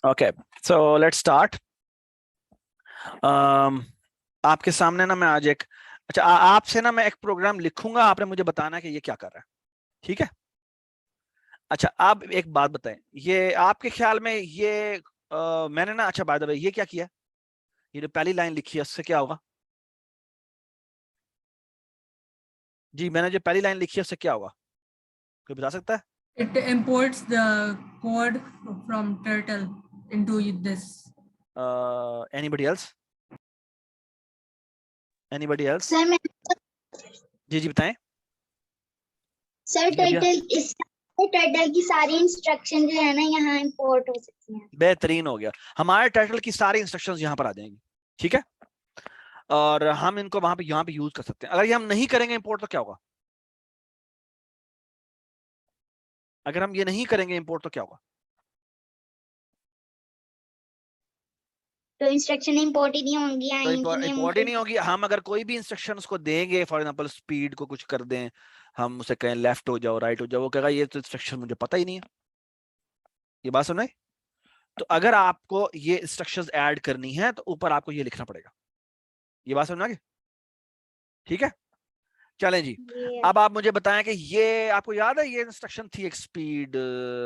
Okay, so let's start. आपके सामने ना मैं आज एक अच्छा आपसे ना मैं एक प्रोग्राम लिखूंगा, आपने मुझे बताना है कि ये क्या कर रहा है। ठीक है। अच्छा, आप एक बात बताएं, ये आपके ख्याल में ये मैंने ना अच्छा बाय द वे ये क्या किया, ये जो पहली लाइन लिखी है उससे क्या होगा? जी, मैंने जो पहली लाइन लिखी है उससे क्या होगा, कोई बता सकता है? It imports the code from Turtle into this. Anybody else? Anybody else? Sir मैं जी जी बताएं। सर जी भैया, टर्टल की सारी इंस्ट्रक्शन जो है ना यहाँ इंपोर्ट हो सकती हैं। बेहतरीन हो गया, हमारे टाइटल की सारी इंस्ट्रक्शंस यहाँ पर आ जाएंगी। ठीक है, और हम इनको वहां पे यहाँ पे यूज कर सकते हैं। अगर ये हम नहीं करेंगे इंपोर्ट तो क्या होगा? अगर हम ये नहीं करेंगे इंपोर्ट तो क्या होगा? तो इंस्ट्रक्शन इंपोर्ट ही नहीं होंगी, तो आएंगी नहीं हम इंपोर्ट ही नहीं होगी। हम अगर कोई भी इंस्ट्रक्शन उसको देंगे, फॉर एग्जांपल स्पीड को कुछ कर दें, हम उसे कहें लेफ्ट हो जाओ राइट हो जाओ, वो कहेगा ये तो इंस्ट्रक्शन मुझे पता ही नहीं है। ये बात समझ? तो अगर आपको ये इंस्ट्रक्शंस ऐड करनी है तो ऊपर आपको ये लिखना पड़ेगा। ये बात समझ आ गई? ठीक है, चलें जी। ये अब आप मुझे बताएं कि ये आपको याद है ये इंस्ट्रक्शन थी एक स्पीड,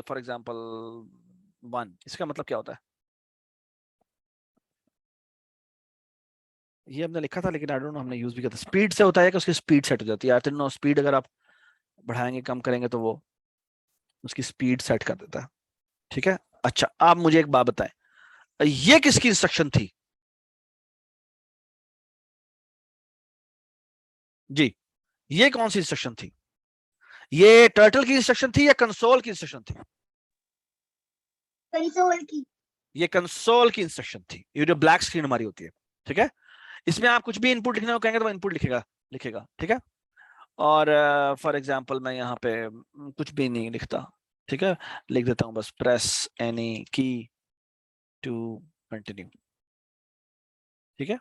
फॉर एग्जांपल 1, इसका मतलब क्या होता है? ये हमने लिखा था लेकिन आई डोंट नो हमने यूज भी किया था। स्पीड से होता है कि उसकी स्पीड सेट हो जाती है। आई डोंट नो, स्पीड अगर आप बढ़ाएंगे कम करेंगे तो वो उसकी स्पीड सेट कर देता है। ठीक है। अच्छा, आप मुझे एक बात बताएं, ये किसकी इंस्ट्रक्शन थी? जी, ये कौन सी इंस्ट्रक्शन थी? ये टर्टल की इंस्ट्रक्शन थी या कंसोल की इंस्ट्रक्शन थी? कंसोल की। ये कंसोल की इंस्ट्रक्शन थी, ये जो ब्लैक स्क्रीन हमारी होती है। ठीक है, इसमें आप कुछ भी इनपुट लिखने को कहेंगे तो वो इनपुट लिखेगा लिखेगा। ठीक है, और फॉर एग्जांपल मैं यहाँ पे कुछ भी नहीं लिखता। ठीक है, लिख देता हूँ बस press any key to continue. ठीक है,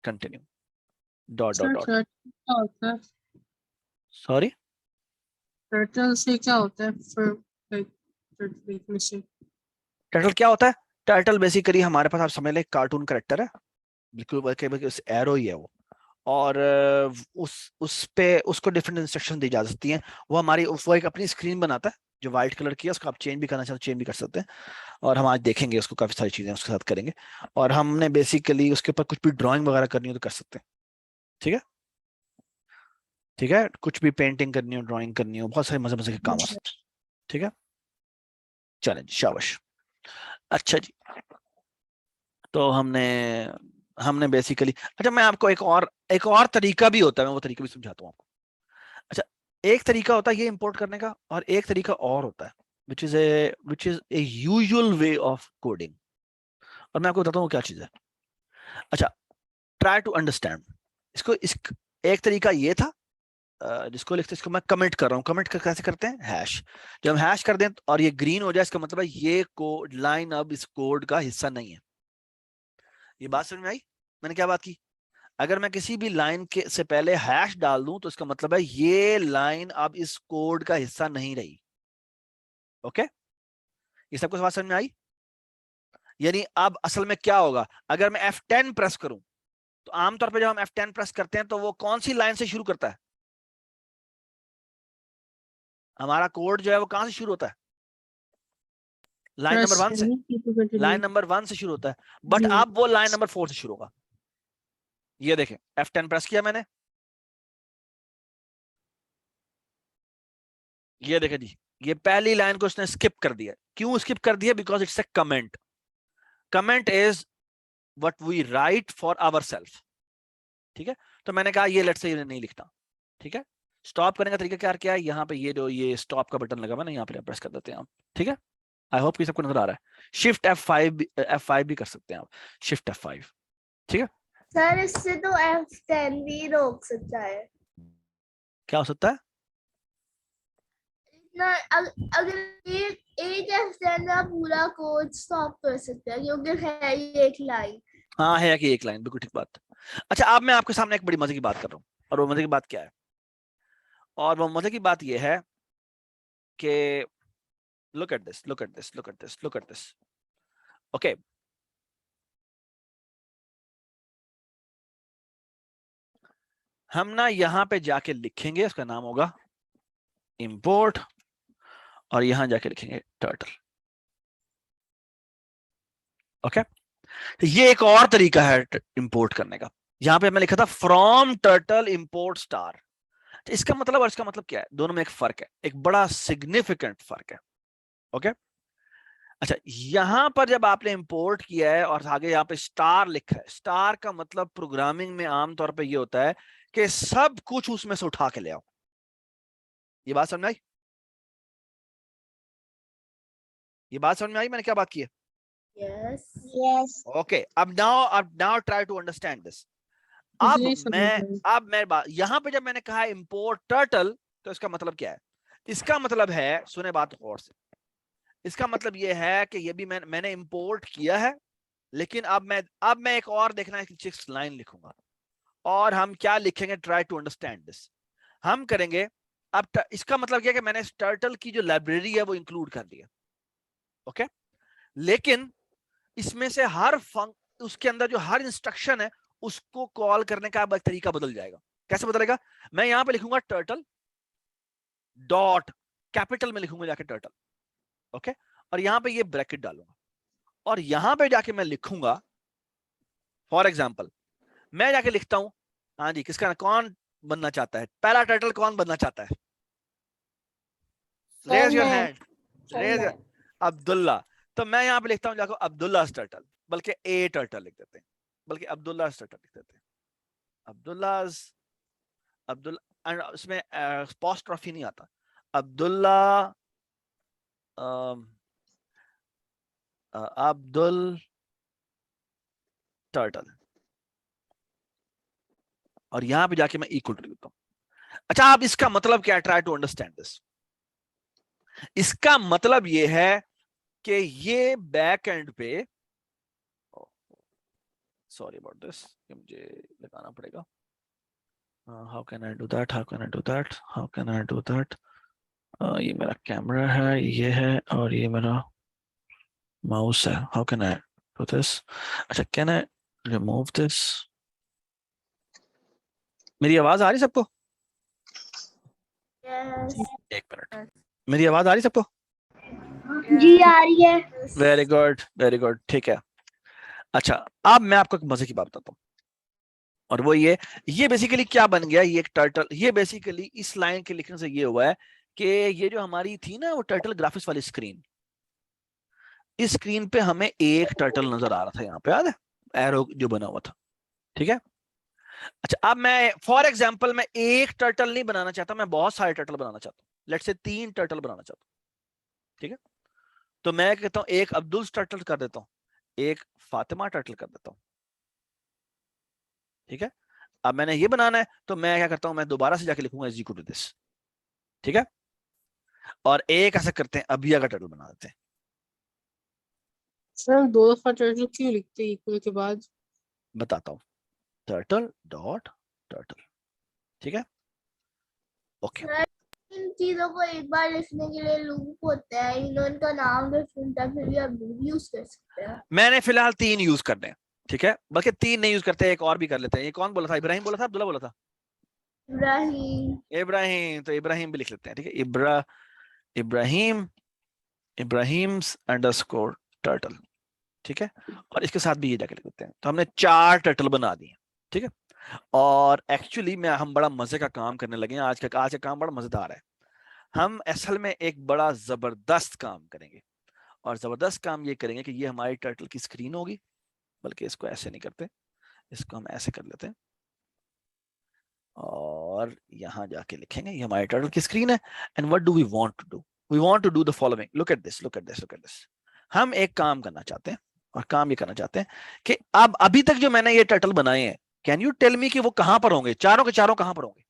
continue dot dot sir dot. क्या होता है? सॉरी, टर्टल से क्या होता है फिर? like, से टाइटल क्या होता है? टाइटल बेसिकली हमारे पास आप समझ लें कार्टून करेक्टर है, बिल्कुल एरो ही है वो। और उस पे उसको डिफरेंट इंस्ट्रक्शन दी जा सकती हैं। वो एक अपनी स्क्रीन बनाता है जो व्हाइट कलर की है, उसको आप चेंज भी करना चाहो चेंज भी कर सकते हैं। और हम आज देखेंगे उसको, काफी सारी चीजें उसके साथ करेंगे। और हमने बेसिकली उसके ऊपर कुछ भी ड्राइंग वगैरह करनी हो तो कर सकते हैं। ठीक है, ठीक है, कुछ भी पेंटिंग करनी हो ड्राइंग करनी हो, बहुत सारे मजे मजे के काम आ सकते हैं। ठीक है, चलें जी, शाबाश। अच्छा जी, तो हमने हमने बेसिकली अच्छा मैं आपको एक और तरीका भी होता है, मैं वो तरीका भी समझाता हूँ आपको। अच्छा, एक तरीका होता है ये इंपोर्ट करने का, और एक तरीका और होता है which is a usual way of coding. और मैं आपको बताता हूँ क्या चीज है। अच्छा, ट्राई टू अंडरस्टैंड इसको। एक तरीका ये था, जिसको लिखते इसको मैं कमेंट कर रहा हूँ। कमेंट कैसे करते हैं? हैश। जब हम हैश कर दें और ये ग्रीन हो जाए, इसका मतलब है ये कोड लाइन अब इस कोड का हिस्सा नहीं है। ये बात समझ में आई मैंने क्या बात की? अगर मैं किसी भी लाइन के से पहले हैश डाल दूं तो इसका मतलब है ये लाइन अब इस कोड का हिस्सा नहीं रही। ओके, ये सब कुछ बात समझ में आई? यानी अब असल में क्या होगा, अगर मैं F10 प्रेस करूं तो आमतौर पे जब हम F10 प्रेस करते हैं तो वो कौन सी लाइन से शुरू करता है? हमारा कोड जो है वो कहां से शुरू होता है? लाइन नंबर 1 से। लाइन नंबर 1 से शुरू होता है, बट अब वो लाइन नंबर 4 से शुरू होगा। ये देखें, F10 प्रेस किया मैंने, ये देखें जी, ये पहली लाइन को उसने स्किप कर दिया। क्यों स्किप कर दिया? Because it's a comment. Comment is what we write for our self. ठीक है, तो मैंने कहा ये लेट्स से ये नहीं लिखता। ठीक है, स्टॉप करने का तरीका क्या है? यहाँ पे ये जो ये स्टॉप का बटन लगा हुआ ना, यहाँ पे प्रेस कर देते हैं आप। ठीक है, आई होप कि सबको नजर आ रहा है। शिफ्ट F5 भी कर सकते हैं आप, शिफ्ट F5। ठीक है, सर इससे तो F10 भी रोक सकता है क्या हो सकता है? ना। अगर एक F10 का पूरा कोड स्टॉप कर सकते हैं क्योंकि है ही एक लाइन। हाँ है कि एक लाइन, बिल्कुल ठीक बात। अच्छा, अब मैं आपके सामने एक बड़ी मजे की बात कर रहा हूँ, और वो मजे की बात क्या है? और वो मजे की बात ये है कि look at this, look at this, look at this, look at this. Okay हम ना यहां पे जाके लिखेंगे, उसका नाम होगा इंपोर्ट, और यहां जाके लिखेंगे टर्टल। ओके ये एक और तरीका है इंपोर्ट करने का। यहां पे मैं लिखा था फ्रॉम टर्टल इंपोर्ट स्टार। इसका मतलब और इसका मतलब क्या है, दोनों में एक फर्क है, एक बड़ा सिग्निफिकेंट फर्क है। ओके अच्छा यहां पर जब आपने इंपोर्ट किया है और आगे यहां पे स्टार लिखा है, स्टार का मतलब प्रोग्रामिंग में आमतौर पे ये होता है कि सब कुछ उसमें से उठा के ले आओ। ये बात समझ में आई? ये बात समझ में आई मैंने क्या बात की है? Yes. Yes. ओके अब now try to understand this. अब नहीं समझ मैं में। अब मैं बात यहां पे जब मैंने कहा इंपोर्ट टर्टल, तो इसका मतलब क्या है? इसका मतलब है, सुने बात गौर से, इसका मतलब ये है कि ये भी मैंने इंपोर्ट किया है, लेकिन अब मैं एक और देखना है लाइन लिखूंगा, और हम क्या लिखेंगे, ट्राई टू अंडरस्टैंड दिस। हम करेंगे अब इसका मतलब क्या है कि मैंने टर्टल की जो लाइब्रेरी है वो इंक्लूड कर दिया। ओके लेकिन इसमें से उसके अंदर जो हर इंस्ट्रक्शन है उसको कॉल करने का तरीका बदल जाएगा। कैसे बदलेगा? मैं यहां पे लिखूंगा टर्टल डॉट, कैपिटल में लिखूंगा जाके टर्टल। ओके और यहां पे ये ब्रैकेट डालूंगा, और यहां पे जाके मैं लिखूंगा फॉर एग्जाम्पल, मैं जाके लिखता हूं, हाँ जी किसका, कौन बनना चाहता है पहला टर्टल, कौन बनना चाहता है? Raise your hand, raise your. Abdullah. तो मैं यहां पे लिखता हूं जाको अब्दुल्ला टर्टल, बल्कि ए टर्टल लिख देते हैं, बल्कि अब्दुल्ला टर्टल लिख देते हैं। अब्दुल्लाज, अब्दुल्ला, उसमें अपॉस्ट्रोफी नहीं आता, अब्दुल्ला अब्दुल टर्टल, और यहां पे जाके मैं इक्वल टू लिखता हूं। अच्छा अब इसका मतलब क्या है? Try to understand this. इसका मतलब ये है कि ये बैक एंड पे, सॉरी अबाउट दिस, मुझे लगाना पड़ेगा। How can I do that, how can I do that, how can I do that. ये मेरा कैमरा है, ये है, और ये मेरा माउस है। How can I do this? अच्छा कैन आई रिमूव दिस? मेरी आवाज आ रही सबको? Yes. एक मिनट, मेरी आवाज आ रही सबको? जी आ रही है। वेरी गुड वेरी गुड, ठीक है। अच्छा अब मैं आपको एक मजे की बात बताता हूँ, और वो ये बेसिकली क्या बन गया, ये एक टर्टल, ये बेसिकली इस लाइन के लिखने से ये हुआ है कि ये जो हमारी थी ना वो टर्टल ग्राफिक्स वाली स्क्रीन, इस स्क्रीन पे हमें एक टर्टल नजर आ रहा था, यहाँ पे याद है एरो जो बना हुआ था, ठीक है। अच्छा अब मैं फॉर एग्जांपल मैं एक टर्टल नहीं बनाना चाहता, मैं बहुत सारे टर्टल बनाना चाहता हूँ, लेट्स से 3 टर्टल बनाना चाहता हूँ, ठीक है। तो मैं कहता हूँ एक अब्दुल टर्टल कर देता हूँ, एक फातिमा टर्टल कर देता हूँ, ठीक है। अब मैंने ये बनाना है तो मैं क्या करता हूं, मैं दोबारा से जाके लिखूंगा एग्जीक्यूट दिस, ठीक है। और एक ऐसा करते हैं, अभिया का टर्टल बना देते हैं। सर हम 2 दफा टर्टल क्यों लिखते हैं इक्वल के बाद? बताता हूं, टर्टल डॉट टर्टल, ठीक है। ओके Sir, इन चीजों को एक बार लिखने के लिए लूप होता है, इनका नाम डिफरेंट है, फिर भी आप लूप यूज कर सकते हैं। मैंने फिलहाल 3 यूज करने हैं, ठीक है, बल्कि 3 नहीं यूज करते, एक और भी कर लेते हैं। ये कौन बोला था? इब्राहिम बोला था, अब्दुल्ला बोला था? इब्राहिम। इब्राहिम, तो इब्राहिम भी लिख लेते हैं, ठीक है। इब्राहिम, इब्राहिम्स अंडरस्कोर टर्टल, ठीक है। और इसके साथ भी ये जाके लिख देते हैं। तो हमने 4 टर्टल बना दिए, ठीक है। और एक्चुअली में हम बड़ा मजे का काम करने लगे हैं, आज का काम बड़ा मजेदार है। हम असल में एक बड़ा जबरदस्त काम करेंगे, और जबरदस्त काम ये करेंगे कि ये हमारी टर्टल की स्क्रीन होगी, बल्कि इसको ऐसे नहीं करते, इसको हम ऐसे कर लेते हैं, और यहां जाके लिखेंगे ये हमारी टर्टल की स्क्रीन है। And what do we want to do? We want to do the following, look at this, look at this, look at this. हम एक काम करना चाहते हैं, और काम ये करना चाहते हैं कि अब अभी तक जो मैंने ये टर्टल बनाए हैं, कैन यू टेल मी कि वो कहां पर होंगे? चारों के चारों कहां पर होंगे?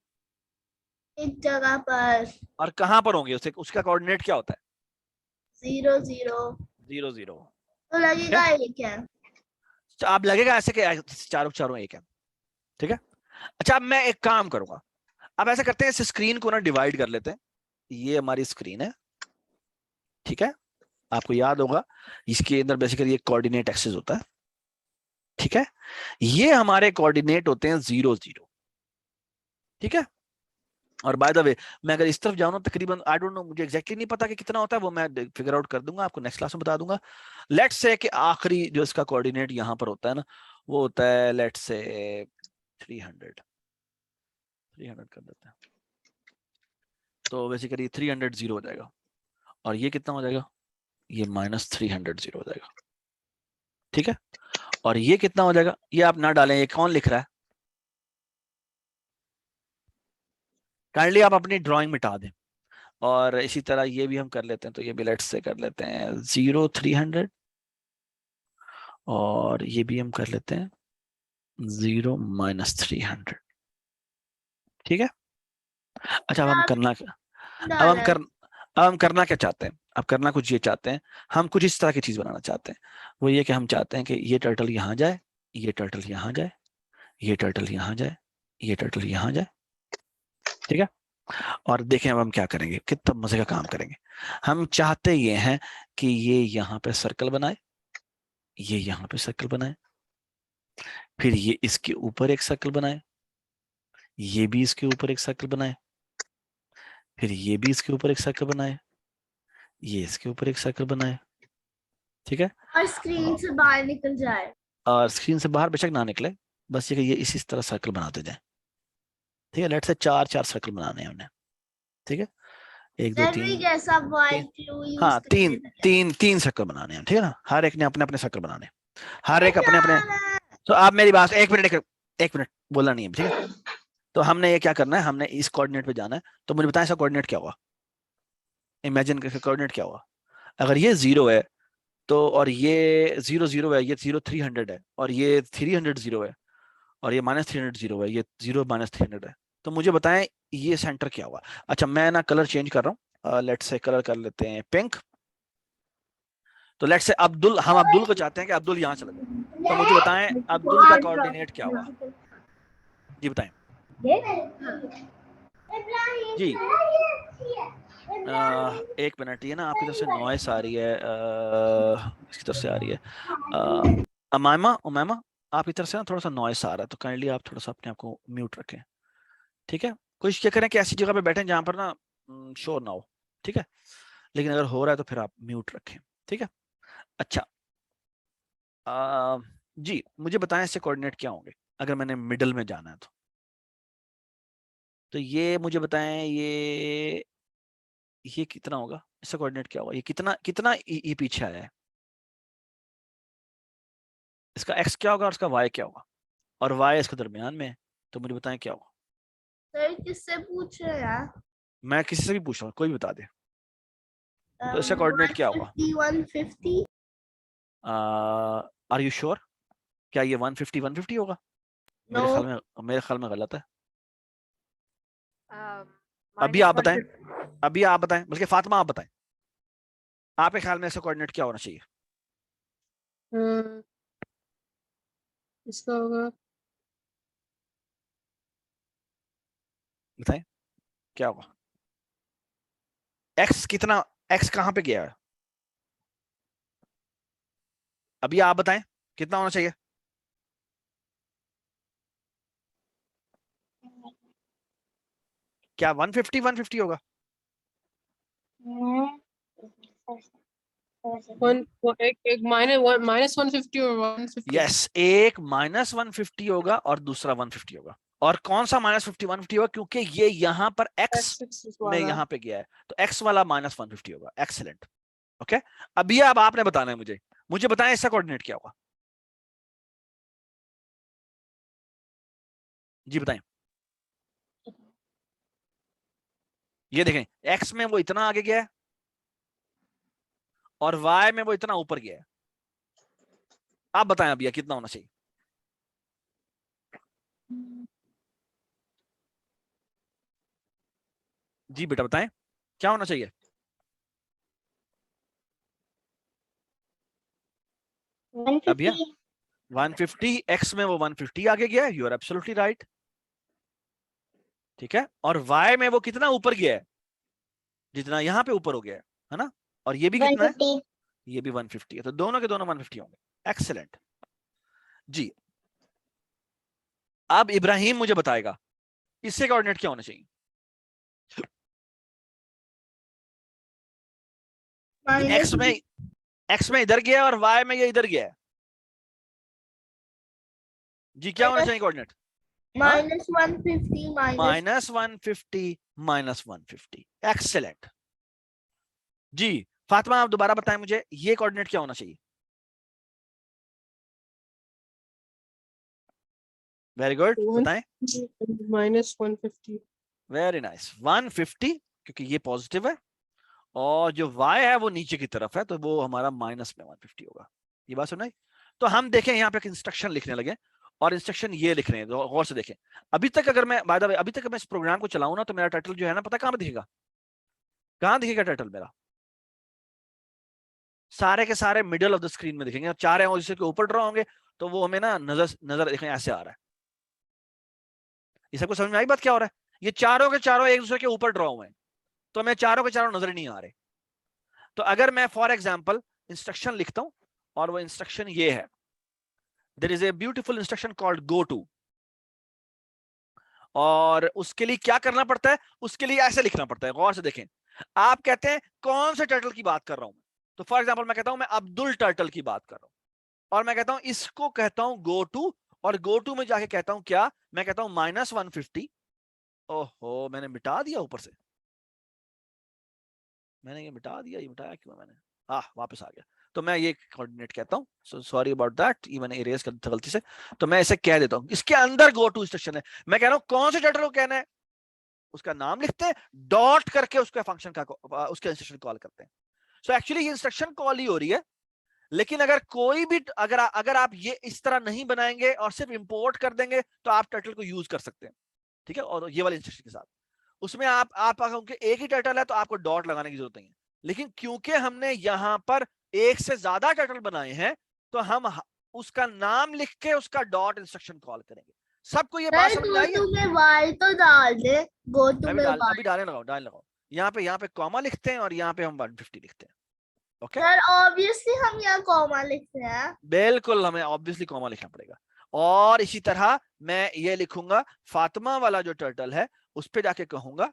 एक जगह पर और कहां पर होंगे? उसका कोऑर्डिनेट क्या होता है? 0 0 0 0। तो लगेगा एक है। तो आप लगेगा ऐसे कि चारों चारों एक है, ठीक है। अच्छा अब मैं एक काम करूंगा, अब ऐसे करते हैं, इस स्क्रीन को ना डिवाइड कर लेते हैं। ये हमारी स्क्रीन है, ठीक है, आपको याद होगा इसके अंदर बेसिकली एक कोऑर्डिनेट एक्सिस होता है, ठीक है। ये हमारे कोऑर्डिनेट होते हैं 0 0, ठीक है। और बाय द वे मैं अगर इस तरफ जाऊं ना तकरीबन आई डोंट नो, मुझे एग्जैक्टली नहीं पता कि कितना होता है, वो मैं फिगर आउट कर दूंगा, आपको नेक्स्ट क्लास में बता दूंगा। लेट्स से कि आखिरी जो इसका कोऑर्डिनेट यहाँ पर होता है ना, वो होता है लेट्स से 300 कर देते हैं, तो बेसिकली 300 0 हो जाएगा, और ये कितना हो जाएगा, ये -300 0 हो जाएगा, ठीक है। और ये कितना हो जाएगा, ये आप ना डालें, ये कौन लिख रहा है, काइंडली आप अपनी ड्राइंग मिटा दें। और इसी तरह ये भी हम कर लेते हैं, तो ये भी लेट्स से कर लेते हैं 0 300, और ये भी हम कर लेते हैं 0 -300, ठीक है। अच्छा, अब हम करना क्या चाहते हैं, अब करना कुछ ये चाहते हैं, हम कुछ इस तरह की चीज बनाना चाहते हैं। वो ये कि हम चाहते हैं कि ये टर्टल यहाँ जाए, ये टर्टल यहाँ जाए, ये टर्टल यहाँ जाए, ये टर्टल यहाँ जाए, ठीक है। और देखें अब हम क्या करेंगे, कितना मजे का काम करेंगे। हम चाहते ये हैं कि ये यहाँ पे सर्कल बनाए, ये यहाँ पे सर्कल बनाए, फिर ये इसके ऊपर एक सर्कल बनाए, ये भी इसके ऊपर एक सर्कल बनाए, फिर ये भी इसके ऊपर एक सर्कल बनाए, ये इसके ऊपर एक सर्कल बनाए, ठीक है। और स्क्रीन से बाहर निकल जाए, और स्क्रीन से बाहर बेशक ना निकले, बस ये कि ये इसी तरह सर्कल बनाते जाए, ठीक है। लेट्स से 4 सर्कल बनाने हैं हमने, ठीक है, 1 2 3, जैसा व्हाइट ग्लू यूज हाँ तीन सर्कल बनाने हैं, ठीक है ना। हर एक ने अपने अपने सर्कल बनाने, हर एक अपने अपने। तो आप मेरी बात एक मिनट बोलना नहीं है, ठीक है। तो हमने ये क्या करना है, हमने इस कोऑर्डिनेट पे जाना है, तो मुझे बताएं इसका कोऑर्डिनेट क्या होगा, इमेजिन करके कोऑर्डिनेट क्या होगा। अगर ये 0 है तो, और ये 0 0 है, ये 0 300 है, और ये 300 0 है, और ये -300 0 है, ये 0 -300 है, तो मुझे बताएं ये सेंटर क्या हुआ। अच्छा, मैं ना कलर चेंज कर रहा हूँ, लेट्स से कलर कर लेते हैं पिंक। तो लेट्स से हम अब्दुल को चाहते हैं कि अब्दुल यहाँ चला जाए, तो मुझे बताएं अब्दुल का कोऑर्डिनेट क्या हुआ, जी बताएं जी। 1 मिनट, ये ना आपकी तरफ से नॉइस आ रही है, इसकी तरफ से आ रही है, उमैमा आपकी तरफ से ना थोड़ा सा नॉइस आ रहा है, तो काइंडली आप थोड़ा सा अपने आप को म्यूट रखें, ठीक है। कोशिश क्या करें कि ऐसी जगह पे बैठें जहां पर ना शोर ना हो, ठीक है। लेकिन अगर हो रहा है तो फिर आप म्यूट रखें, ठीक है। अच्छा, जी मुझे बताएं इससे कोऑर्डिनेट क्या होंगे अगर मैंने मिडल में जाना है तो ये मुझे बताएं ये कितना होगा, इसका कोऑर्डिनेट क्या होगा, ये कितना कितना ये पीछे आया है, इसका x क्या होगा और इसका y क्या होगा, और y इसके दरमियान में है, तो मुझे बताएं क्या होगा। सर किससे पूछ रहे हैं यार? मैं किसी से भी पूछ रहा हूँ, कोई भी बता दे, तो इसका कोऑर्डिनेट क्या होगा। 150 आर यू श्योर, क्या ये 150 होगा? No. मेरे ख्याल में गलत है। अभी आप बताएं बल्कि फातिमा आप बताएं, आपके ख्याल में इसका कोऑर्डिनेट क्या होना चाहिए। इसका होगा बताएं क्या होगा, x कहाँ पे गया है, अभी आप बताएं कितना होना चाहिए। क्या 150 होगा? एक -150 और 150। यस, एक -150 होगा और दूसरा 150 होगा। और कौन सा -50 150 होगा, क्योंकि ये यहाँ पर x में यहाँ पे गया है, तो x वाला -150 होगा। Excellent, okay. अभी अब आपने बताना है मुझे बताएं इसका कोऑर्डिनेट क्या होगा, जी बताएं। ये देखें, x में वो इतना आगे गया है और y में वो इतना ऊपर गया है, आप बताएं अभी कितना होना चाहिए। जी बेटा बताएं क्या होना चाहिए। 150। 150, x में वो 150 आगे गया है, यू आर एब्सोल्युटली राइट, ठीक है। और y में वो कितना ऊपर गया है, जितना यहाँ पे ऊपर हो गया है ना। और ये भी कितना है, ये भी 150 है, तो दोनों के दोनों 150 होंगे। एक्सेलेंट जी। अब इब्राहिम मुझे बताएगा इससे कोऑर्डिनेट क्या होना चाहिए। एक्स में इधर गया और वाई में ये इधर गया है जी, क्या होना चाहिए कोऑर्डिनेट? -150 -150 -150। एक्सेलेंट जी। फातिमा आप दोबारा बताएं मुझे ये कोऑर्डिनेट क्या होना चाहिए। वेरी गुड, बताएं। -150। वेरी नाइस, 150 क्योंकि ये पॉजिटिव है और जो y है वो नीचे की तरफ है, तो वो हमारा माइनस में 150 होगा। ये बात सुनाई। तो हम देखें यहाँ पे एक इंस्ट्रक्शन लिखने लगे और इंस्ट्रक्शन ये लिख रहे हैं, गौर से देखें। अभी तक अगर मैं बाय द वे अभी तक मैं इस प्रोग्राम को चलाऊं ना, तो मेरा टाइटल जो है ना, पता कहां पे दिखेगा? कहां दिखेगा टाइटल मेरा? सारे के सारे मिडल ऑफ द स्क्रीन में दिखेंगे। और चार हैं जिसके ऊपर ड्रॉ होंगे तो वो हमें ना नजर देखें ऐसे आ रहा है। ये सबको समझ में आई बात क्या हो रहा है? ये चारों के चारों एक दूसरे के ऊपर ड्रॉ हुए हैं, तो हमें चारों के चारों नजर नहीं आ रहे। तो अगर मैं फॉर एग्जाम्पल इंस्ट्रक्शन लिखता हूं और वो इंस्ट्रक्शन ये है, there is a beautiful instruction called go to, और उसके लिए क्या करना पड़ता है? उसके लिए ऐसे लिखना पड़ता है। गौर से देखें, आप कहते हैं कौन से टर्टल की बात कर रहा हूं, तो फॉर एग्जाम्पल मैं कहता हूं मैं अब्दुल टर्टल की बात कर रहा हूं, और मैं कहता हूं इसको कहता हूं गो टू, और गो टू में जाके कहता हूं क्या? मैं कहता हूं -150। ओहो, मैंने मिटा दिया ऊपर से, मैंने ये मिटा दिया। ये मिटाया क्यों मैंने? वापस आ गया। तो मैं ये कोऑर्डिनेट कहता हूँ, सो सॉरी अबाउट दैट, ये मैंने इरेज कर दिया गलती से। तो मैं इसे कह देता हूँ, इसके अंदर गो टू इंस्ट्रक्शन है। मैं कह रहा हूँ कौन से टर्टल को कहना है, उसका नाम लिखते हैं, डॉट करके उसका फंक्शन का उसके इंस्ट्रक्शन कॉल करते हैं। सो एक्चुअली ये इंस्ट्रक्शन कॉल ही हो रही है, लेकिन अगर कोई भी अगर आप ये इस तरह नहीं बनाएंगे और सिर्फ इंपोर्ट कर देंगे तो आप टर्टल को यूज कर सकते हैं, ठीक है। और ये वाले इंस्ट्रक्शन के साथ उसमें आप क्योंकि एक ही टर्टल है तो आपको डॉट लगाने की जरूरत नहीं है, लेकिन क्योंकि हमने यहां पर एक से ज्यादा टर्टल बनाए हैं तो हम उसका नाम लिख के उसका डॉट इंस्ट्रक्शन कॉल करेंगे। सबको ये बात समझ आई है? गो टू में y तो डाल दे, गो टू में अभी डालने लगाओ। यहाँ पे कॉमा लिखते हैं और यहाँ पे हम 150 लिखते हैं। ओके सर ऑब्वियसली हम यहाँ कॉमा लिखते हैं। बिल्कुल, हमें ऑब्वियसली कॉमा लिखना पड़ेगा। और इसी तरह मैं ये लिखूंगा फातिमा वाला जो टर्टल है उस पे जाके कहूंगा,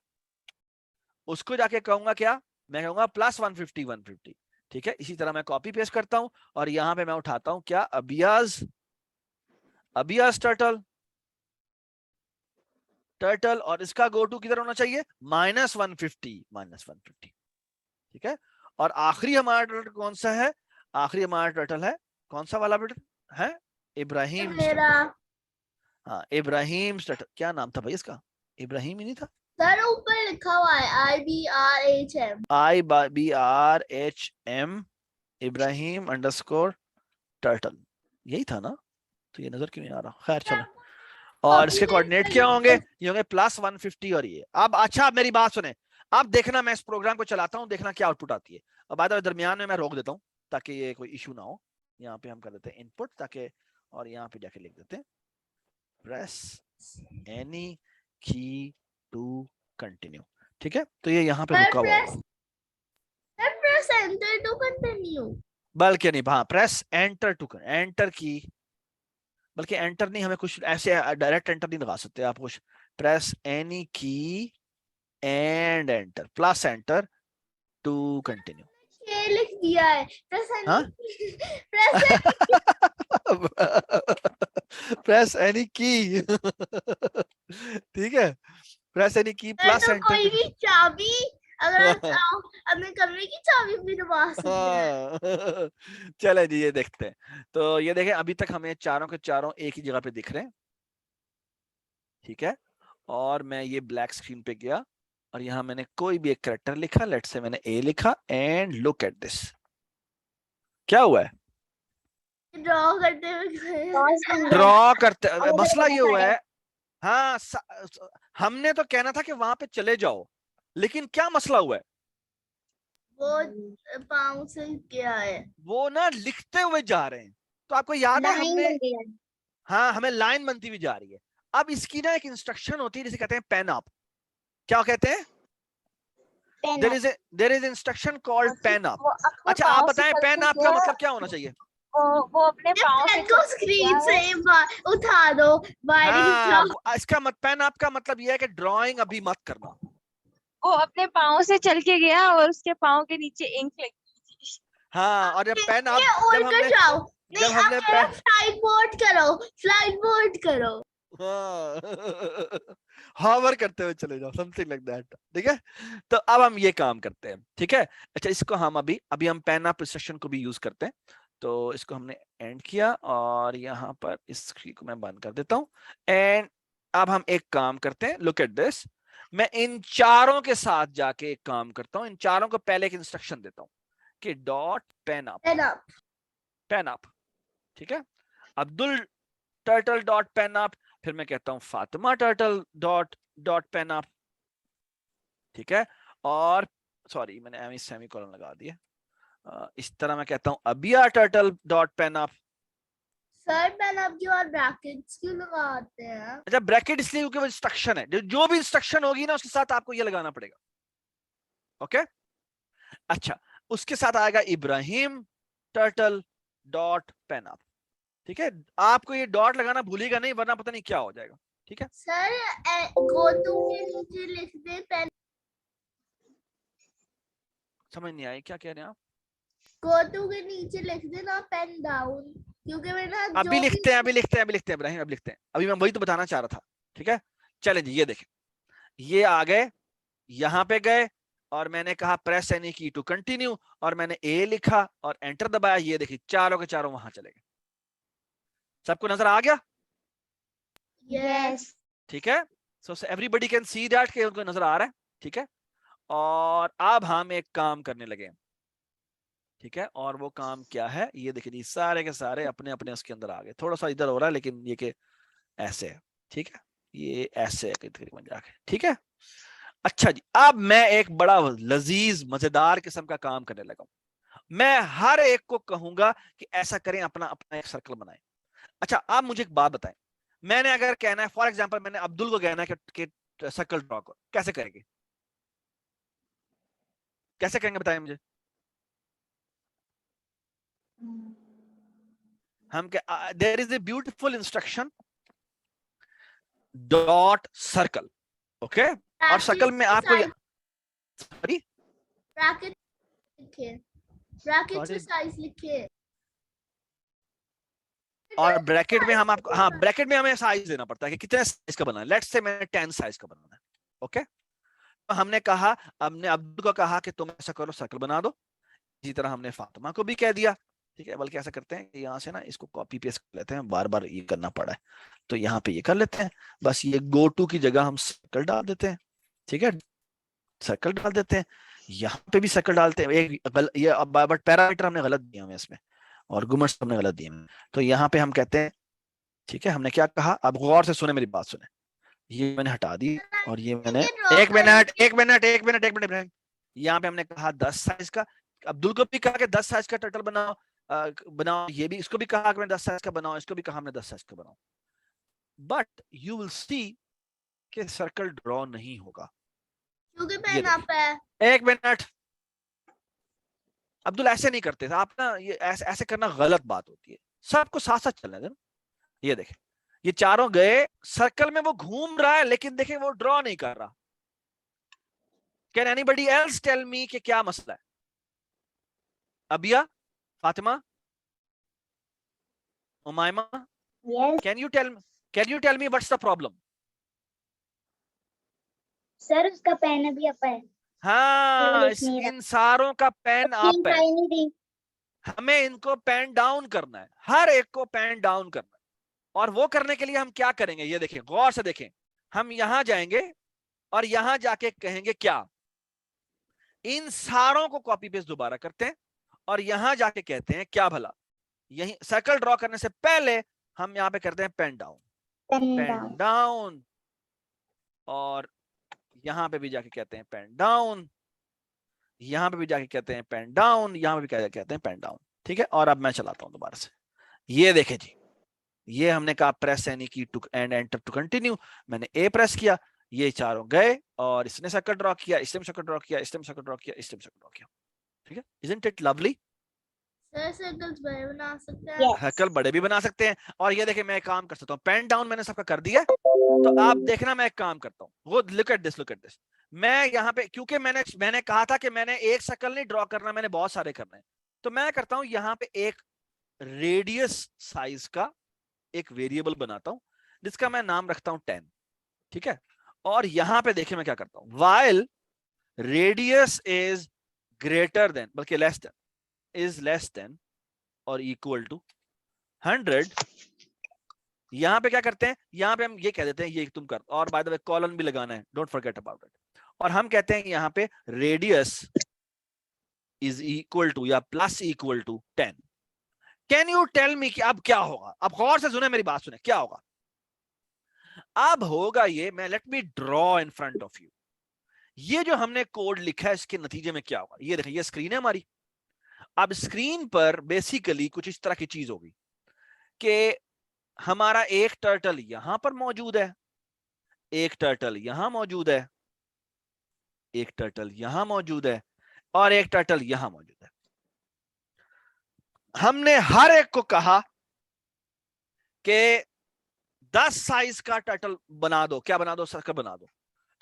उसको जाके कहूंगा क्या? मैं कहूंगा +150 150, ठीक है। इसी तरह मैं कॉपी पेस्ट करता हूं और यहां पे मैं उठाता हूं क्या? अबियाज टर्टल, और इसका गो टू किधर होना चाहिए? -150, ठीक है। और आखिरी हमारा टर्टल कौन सा है? आखिरी हमारा टर्टल है कौन सा वाला बेटा? है इब्राहिम। मेरा हाँ इब्राहिम टर्टल। क्या नाम था भाई इसका? इब्राहिम ही नहीं था? सर ऊपर लिखा हुआ है IBRHM। IBRHM इब्राहिम _ टर्टल, यही था ना? तो ये नजर क्यों नहीं आ रहा? खैर चलो। और इसके कोऑर्डिनेट क्या होंगे? ये होंगे +150 और ये। अब अच्छा मेरी बात सुने, अब देखना मैं इस प्रोग्राम को चलाता हूँ, देखना क्या आउटपुट आती है। अब बाद में दरमियान में मैं रोक देता हूँ ताकि ये कोई इशू ना हो। यहाँ पे हम कर देते हैं इनपुट ताकि, और यहाँ पे जाके लिख देते हैं press any key to continue, ठीक है। तो ये यहाँ पे रुका हुआ होगा, प्रेस एंटर टू कंटिन्यू। बल्कि नहीं, हाँ प्रेस एंटर टू एंटर की, बल्कि एंटर नहीं, हमें कुछ ऐसे डायरेक्ट एंटर नहीं लगा सकते आप, कुछ press any key and enter plus enter to continue. ये लिख दिया है प्रेस हाँ? प्रेस एनी की ठीक है, प्रेस एनी की प्लस एंटर। कोई भी चाबी अगर आप चाहो अपने कमरे की चाबी भी दबा सकते हैं। चले जी ये देखते हैं। तो ये देखें अभी तक हमें चारों के चारों एक ही जगह पे दिख रहे हैं, ठीक है। और मैं ये ब्लैक स्क्रीन पे गया और यहाँ मैंने कोई भी एक कैरेक्टर लिखा, लेट्स से मैंने ए लिखा, एंड लुक एट दिस, क्या हुआ है? ड्रॉ करते मसला ये हुआ है। हाँ हमने तो कहना था कि वहां पे चले जाओ, लेकिन क्या मसला हुआ है? वो पाँव से क्या है, वो ना लिखते हुए जा रहे हैं। तो आपको याद है हमने, हाँ हमें लाइन बनती हुई जा रही है। अब इसकी ना एक इंस्ट्रक्शन होती है जिसे कहते हैं पेन अप। क्या कहते हैं? Pen there up. Is there is instruction called pen up. वो अपने अच्छा आप पाँव से बताएं चल पेन के अप का गया, मतलब क्या होना चाहिए? वो अपने पाँव से पेन को चल के स्क्रीन गया है। से उठा दो, बाहर हाँ निकालो। इसका पेन अप का मतलब ये है कि ड्राइंग अभी मत करना। वो अपने पाँव से चल के गया और उसके पाँव के नीचे इंक लगी। हाँ और जब पेन अप ये जब उड़ कर हमने जाओ। जब नहीं, हमने अब फ्लाइट मोड करो, फ्लाइट मोड करो। हॉवर करते हुए चले जाओ, समथिंग लाइक दैट। ठीक है, तो अब हम ये काम करते हैं। ठीक है, अच्छा इसको हम अभी हम पेन अप इंस्ट्रक्शन को भी यूज करते हैं। तो इसको हमने एंड किया और यहाँ पर इसकी को मैं बंद कर देता हूँ। एंड अब हम एक काम करते हैं, लुक एट दिस। मैं इन चारों के साथ जाके एक काम करता हूँ, इन चारों को पहले एक इंस्ट्रक्शन देता हूँ कि dot pen up, pen up. Pen up. ठीक है, Abdul turtle dot pen up, फिर मैं कहता हूं Fatima turtle dot pen up. ठीक है, और सॉरी मैंने सेमीकोलन लगा दिया। इस तरह मैं कहता हूं Abiya turtle dot pen up. Sir pen up की और ब्रैकेट्स क्यों लगाते हैं? अच्छा ब्रैकेट इसलिए क्योंकि वो इंस्ट्रक्शन है, जो भी इंस्ट्रक्शन होगी ना उसके साथ आपको ये लगाना पड़ेगा। ओके, अच्छा उसके साथ आएगा Ibrahim turtle dot pen up. ठीक है, आपको ये डॉट लगाना भूलिएगा नहीं वरना पता नहीं क्या हो जाएगा। ठीक है सर गोटू के नीचे लिख दे पेन। समझ नहीं आई क्या कह रहे हैं आप? गोटू के नीचे लिख देना पेन डाउन, क्योंकि मैंने अभी लिखते हैं इब्राहिम, अभी लिखते हैं। अभी मैं वही तो बताना चाह रहा था। ठीक है, चलें जी, ये देखें, ये आ गए, यहां पे गए और मैंने कहा press any key to continue और मैंने ए लिखा और एंटर दबाया। ये देखिए चारों के चारों वहां चले गए। सबको नजर आ गया? यस। ठीक है, so everybody can see that कि उनको नजर आ रहा है। ठीक है, और अब हम एक काम करने लगे। ठीक है, और वो काम क्या है ये देखिए जी, सारे के सारे अपने अपने उसके अंदर आ गए। थोड़ा सा इधर हो रहा है लेकिन ये कि ऐसे है। ठीक है, ये ऐसे है तकरीबन जाके। ठीक है, अच्छा जी, अब मैं एक बड़ा लजीज मजेदार किस्म का काम करने लगा हूं। मैं हर एक को कहूंगा कि ऐसा करें, अपना अपना एक सर्कल बनाएं। अच्छा आप मुझे एक बात बताएं, मैंने अगर कहना है फॉर एग्जांपल मैंने अब्दुल को कहना है कि सर्कल ड्रॉ करो, कैसे करेंगे? कैसे करेंगे बताएं मुझे। हम there is a beautiful instruction dot circle. Okay, और सर्कल में आपको सॉरी ब्रैकेट लिखे, ब्रैकेट Sorry? से साइज लिखे और ब्रैकेट में हम आपको, हाँ ब्रैकेट में हमें साइज देना पड़ता है कि कितने साइज का बनाना है। लेट्स से मैंने 10 साइज का बनाना है। ओके, तो हमने कहा, हमने अब्दुल को कहा कि तुम ऐसा करो सर्कल बना दो। इसी तरह हमने फातिमा को भी कह दिया। ठीक है, बल्कि ऐसा करते हैं यहाँ से ना इसको कॉपी पेस्ट कर लेते हैं, बार बार ये करना पड़ा है तो यहाँ पे ये कर लेते हैं। बस ये गो टू की जगह हम सर्कल डाल देते हैं। ठीक है, सर्कल डाल देते हैं, यहाँ पे भी सर्कल डालते हैं। ये बट पैरामीटर हमने गलत दिया हमें इसमें और गुमर्स हमने गलत दिए। तो यहाँ पे हम कहते हैं, ठीक है हमने क्या कहा, अब गौर से सुने मेरी बात सुने, ये मैंने हटा दी और ये मैंने एक मिनट यहाँ पे हमने कहा 10 साइज का। अब्दुल को भी कहा कि 10 साइज का टर्टल बनाओ, बनाओ। ये भी, इसको भी कहा कि मैं 10 साइज का बनाओ, इसको भी कहा हमने 10 साइज का बनाओ। बट यू विल सी कि सर्कल ड्रॉ नहीं होगा क्योंकि पेन अप है। एक मिनट अब्दुल, ऐसे नहीं करते थे आप ना, ये ऐसे करना गलत बात होती है। सबको साथ साथ चलने देना। ये देखें, ये चारों गए सर्कल में, वो घूम रहा है लेकिन देखें वो ड्रॉ नहीं कर रहा। Can anybody else tell me कि क्या मसला है? Abiya, Fatima, Umayma, Yes, can you tell me what's the problem? Sir उसका पेन अभी अप है। हाँ, वो लिख नहीं रहा। इन सारों का पेन अप है, दिखाई नहीं दी। हमें इनको पेन डाउन करना है, हर एक को पेन डाउन करना है। और वो करने के लिए हम क्या करेंगे, ये देखें, गौर से देखें। हम यहां जाएंगे और यहां जाके कहेंगे क्या, इन सारों को कॉपी पेस्ट दोबारा करते हैं और यहां जाके कहते हैं क्या भला, यही सर्कल ड्रॉ करने से पहले हम यहां पे करते हैं पेन डाउन, पेन डाउन, और यहां पे भी जाके कहते हैं पेन डाउन, यहां पे भी जाके कहते हैं पेन डाउन, यहां पे भी कहते हैं पेन डाउन। ठीक है, और अब मैं चलाता हूं दोबारा से। ये देखें जी, ये हमने कहा press any key to and enter to continue. मैंने ए प्रेस किया, ये चारों गए और इसने सर्कल ड्रॉ किया, इसने सर्कल ड्रॉ किया, इसने सर्कल ड्रॉ किया, इसने सर्कल ड्रॉ किया। ठीक है, इजंट इट लवली? सर्कल्स बड़े बना सकते हैं। Yeah. सर्कल बड़े भी बना सकते हैं। और ये देखिए मैं एक काम कर सकता हूँ, पेन डाउन मैंने सबका कर दिया, तो आप देखना मैं एक काम करता हूँ, वो look at this, look at this. मैं यहाँ पे, क्योंकि मैंने कहा था कि मैंने एक सर्कल नहीं ड्रॉ करना, मैंने बहुत सारे करने हैं, तो मैं करता हूँ यहाँ पे एक रेडियस साइज का एक वेरिएबल बनाता हूँ जिसका मैं नाम रखता हूँ 10। ठीक है, और यहां पे देखिए मैं क्या करता हूं, while radius is greater than, बल्कि less than, is less than और equal to 100, यहां पे क्या करते हैं, यहां पे हम ये कह देते हैं ये तुम कर, और बाय द वे कॉलन भी लगाना है, डोंट फॉरगेट अबाउट इट। और हम कहते हैं यहां पे रेडियस इज इक्वल टू या plus equal to 10। Can you tell me कि अब क्या होगा? अब गौर से सुने मेरी बात, सुने क्या होगा। अब होगा ये, मैं let me draw in front of you, ये जो हमने कोड लिखा है इसके नतीजे में क्या होगा। ये देखिए, ये स्क्रीन है हमारी। अब स्क्रीन पर बेसिकली कुछ इस तरह की चीज होगी कि हमारा एक टर्टल यहां पर मौजूद है, एक टर्टल यहां मौजूद है, एक टर्टल यहां मौजूद है, और एक टर्टल यहां मौजूद है। हमने हर एक को कहा कि 10 साइज का टर्टल बना दो, क्या बना दो, सर्कल बना दो।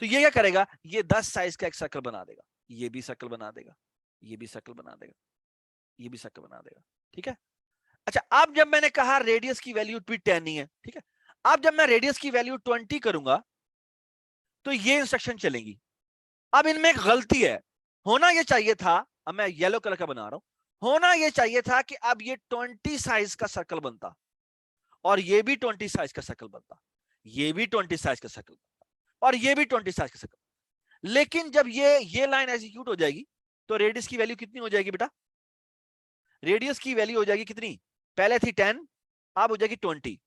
तो ये क्या करेगा, ये 10 साइज का एक सर्कल बना देगा, ये भी सर्कल बना देगा, ये भी सर्कल बना देगा, ये भी सर्कल बना देगा। ठीक है, अच्छा अब जब मैंने कहा रेडियस की वैल्यू भी 10 नहीं है, ठीक है, अब जब मैं रेडियस की वैल्यू 20 करूंगा तो ये इंस्ट्रक्शन चलेंगी। अब इनमें एक गलती है, होना ये चाहिए था, अब मैं येलो कलर का बना रहा हूं, होना ये चाहिए था कि अब ये 20 साइज का सर्कल बनता, और ये भी 20 साइज का सर्कल बनता, ये भी 20 साइज का सर्कल बनता, और ये भी 20 साइज का सर्कल। लेकिन जब ये लाइन एग्जीक्यूट हो जाएगी तो रेडियस की वैल्यू कितनी हो जाएगी बेटा? रेडियस की वैल्यू हो जाएगी कितनी? पहले थी 10, अब हो जाएगी 20।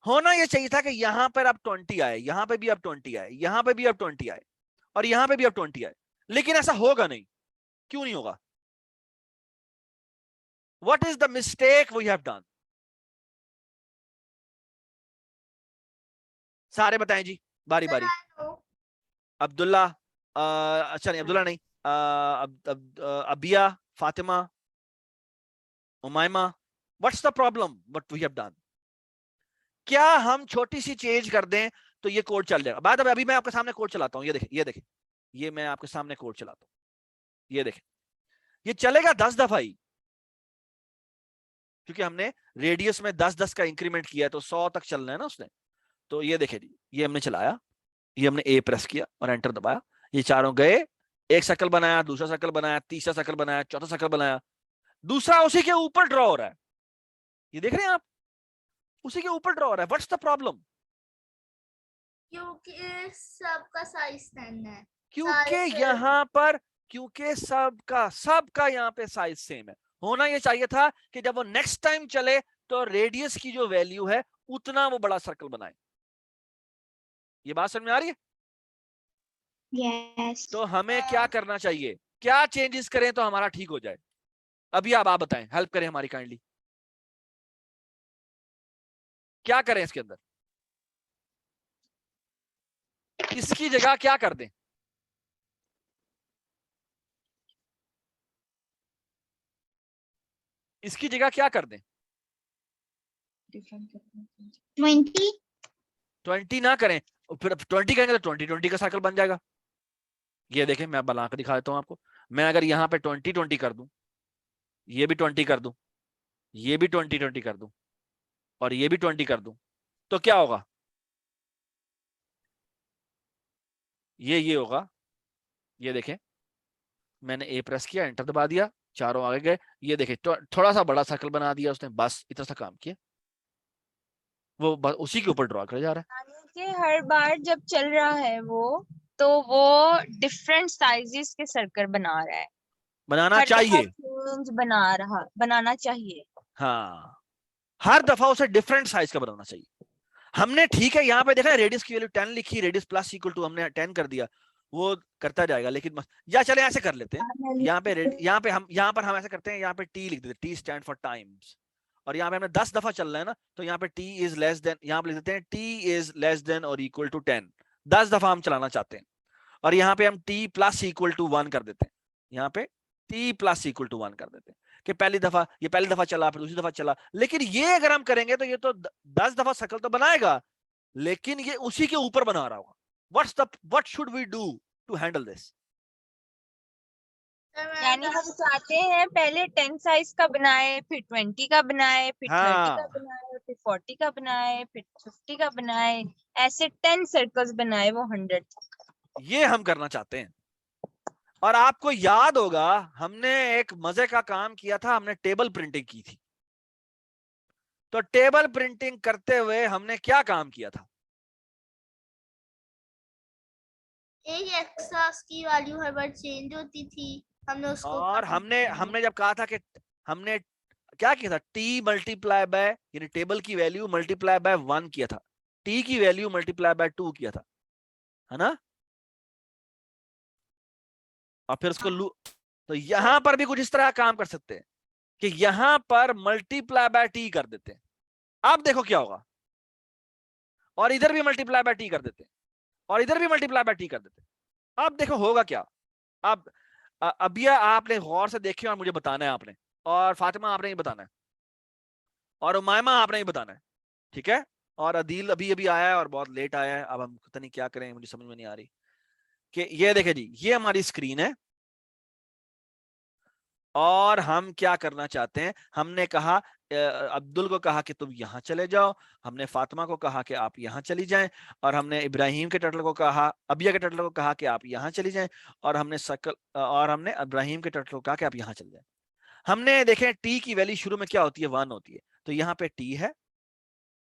होना यह चाहिए था कि यहां पर अब 20 आए, यहां पे भी अब 20 आए, यहां पे भी अब 20 आए, और यहां पे भी अब 20 आए, लेकिन ऐसा होगा नहीं। क्यों नहीं होगा? What is the mistake we have done? सारे बताएं जी, बारी बारी। अब्दुल्ला, अच्छा नहीं अब्दुल्ला नहीं, Abiya, Fatima, Umayma, what's the problem what we have done? क्या हम छोटी सी चेंज कर दें तो ये कोड चल जाएगा? बाद अभी मैं आपके सामने कोड चलाता हूं, ये देखें, ये देखें, ये मैं आपके सामने कोड चलाता हूं, ये देखें, ये चलेगा 10 दफा ही, क्योंकि हमने रेडियस में 10-10 का इंक्रीमेंट किया, तो 100 तक चलना है ना उसने। तो ये देखें जी, ये हमने चलाया, ये हमने ए प्रेस किया और एंटर दबाया, ये चारों गए, एक सर्कल बनाया, दूसरा सर्कल बनाया, तीसरा सर्कल बनाया, चौथा सर्कल बनाया, दूसरा उसी के ऊपर ड्रॉ हो रहा है, ये देख रहे हैं आप, उसी के ऊपर ड्रॉ हो रहा है। What's the problem? क्योंकि सबका साइज 10 है। क्योंकि यहाँ पर, क्योंकि सबका यहाँ पे साइज सेम है। होना ये चाहिए था कि जब वो नेक्स्ट टाइम चले तो रेडियस की जो वैल्यू है उतना वो बड़ा सर्कल बनाए। ये बात समझ में आ रही है? यस। तो हमें क्या करना चाहिए, क्या चेंजेस करें तो हमारा ठीक हो जाए? अभी आप बताएं, हेल्प करें हमारी काइंडली, क्या करें इसके अंदर? इसकी जगह क्या कर दें? इसकी जगह क्या कर दें? 20 ना करें, फिर 20 करेंगे तो 20 का सर्कल बन जाएगा। ये देखें, मैं बना कर दिखा देता हूं आपको। मैं अगर यहाँ पे 20 कर दूं, ये भी 20 कर दूं, ये भी 20 कर दूं, और ये भी 20 कर दूं, तो क्या होगा? ये होगा, ये देखें, मैंने ए प्रेस किया, एंटर दबा दिया, चारों आगे गए, ये देखें थोड़ा सा बड़ा सर्कल बना दिया उसने, बस इतना सा काम किया, वो बस उसी के ऊपर ड्रॉ कर जा रहा है। यानी कि हर बार जब चल रहा है वो, तो वो डिफरेंट साइजेस के सर्कल बना रहा है, बनाना हर चाहिए, चेंज बनाना चाहिए। हाँ, हर दफा उसे डिफरेंट साइज का बनाना चाहिए। हमने ठीक है यहाँ पे देखा रेडियस की वैल्यू 10 लिखी, रेडियस प्लस इक्वल टू हमने 10 कर दिया, वो करता जाएगा। लेकिन या चले ऐसे कर लेते हैं, यहाँ पर हम ऐसे करते हैं, यहाँ पे टी लिख देते हैं, टी स्टैंड फॉर टाइम्स, और यहाँ पे हमने 10 दफा चलना है ना, तो यहाँ पे टी इज लेस देन, यहाँ पे लिख देते हैं टी इज लेस देन और इक्वल टू 10, 10 दफा हम चलाना चाहते हैं, और यहाँ पे हम t प्लस इक्वल टू 1 कर देते हैं, यहाँ पे t प्लस इक्वल टू 1 कर देते हैं कि पहली दफा चला, फिर दूसरी दफा चला। लेकिन ये अगर हम करेंगे तो ये तो 10 दफा सर्कल तो बनाएगा, लेकिन ये उसी के ऊपर बना रहा होगा। What should we do to handle this? Sir मैं यानी हम चाहते हैं पहले 10 साइज का बनाए, फिर 20 का बनाए, फिर 30 का हाँ, बनाए, फिर 40 का बनाए, फिर 50 का बनाए, ऐसे 10 सर्कल्स बनाए वो 100 तक। ये हम करना चाहते हैं। और आपको याद होगा हमने एक मजे का काम किया था, हमने टेबल प्रिंटिंग की थी। तो टेबल प्रिंटिंग करते हुए हमने क्या काम किया था? एक एक्सास की वैल्यू हर बार चेंज होती थी, हमने उसको और हमने जब कहा था कि हमने क्या किया था, t मल्टीप्लाई बाय, यानी टेबल की वैल्यू मल्टीप्लाई बाय 1 किया था, t की वैल्यू मल्टीप्लाई बाय 2 किया था, है ना? और फिर उसको तो यहां पर भी कुछ इस तरह काम कर सकते हैं कि यहां पर मल्टीप्लाई बाय t कर देते हैं। अब देखो क्या होगा, और इधर भी मल्टीप्लाई बाय t कर देते हैं, और इधर भी मल्टीप्लाई बाय t कर देते हैं। अब देखो होगा क्या। अब अभी आपने गौर से देखे और मुझे बताना है आपने, और फातिमा आपने ही बताना है, और उमायमा आपने ही बताना है, ठीक है? और अदील अभी अभी आया है और बहुत लेट आया है, अब हम पता नहीं क्या करें, मुझे समझ में नहीं आ रही। कि ये देखे जी, ये हमारी स्क्रीन है, और हम क्या करना चाहते हैं, हमने कहा अब्दुल को कहा कि तुम यहां चले जाओ, हमने फातिमा को कहा कि आप यहां चली जाएं, और हमने इब्राहिम के टर्टल को कहा, अबिया के टर्टल को कहा कि आप यहां चली जाएं, और हमने इब्राहिम के टर्टल को कहा कि आप यहां चले जाएं। हमने देखें टी की वैल्यू शुरू में क्या होती है, 1 होती है, तो यहाँ पे टी है,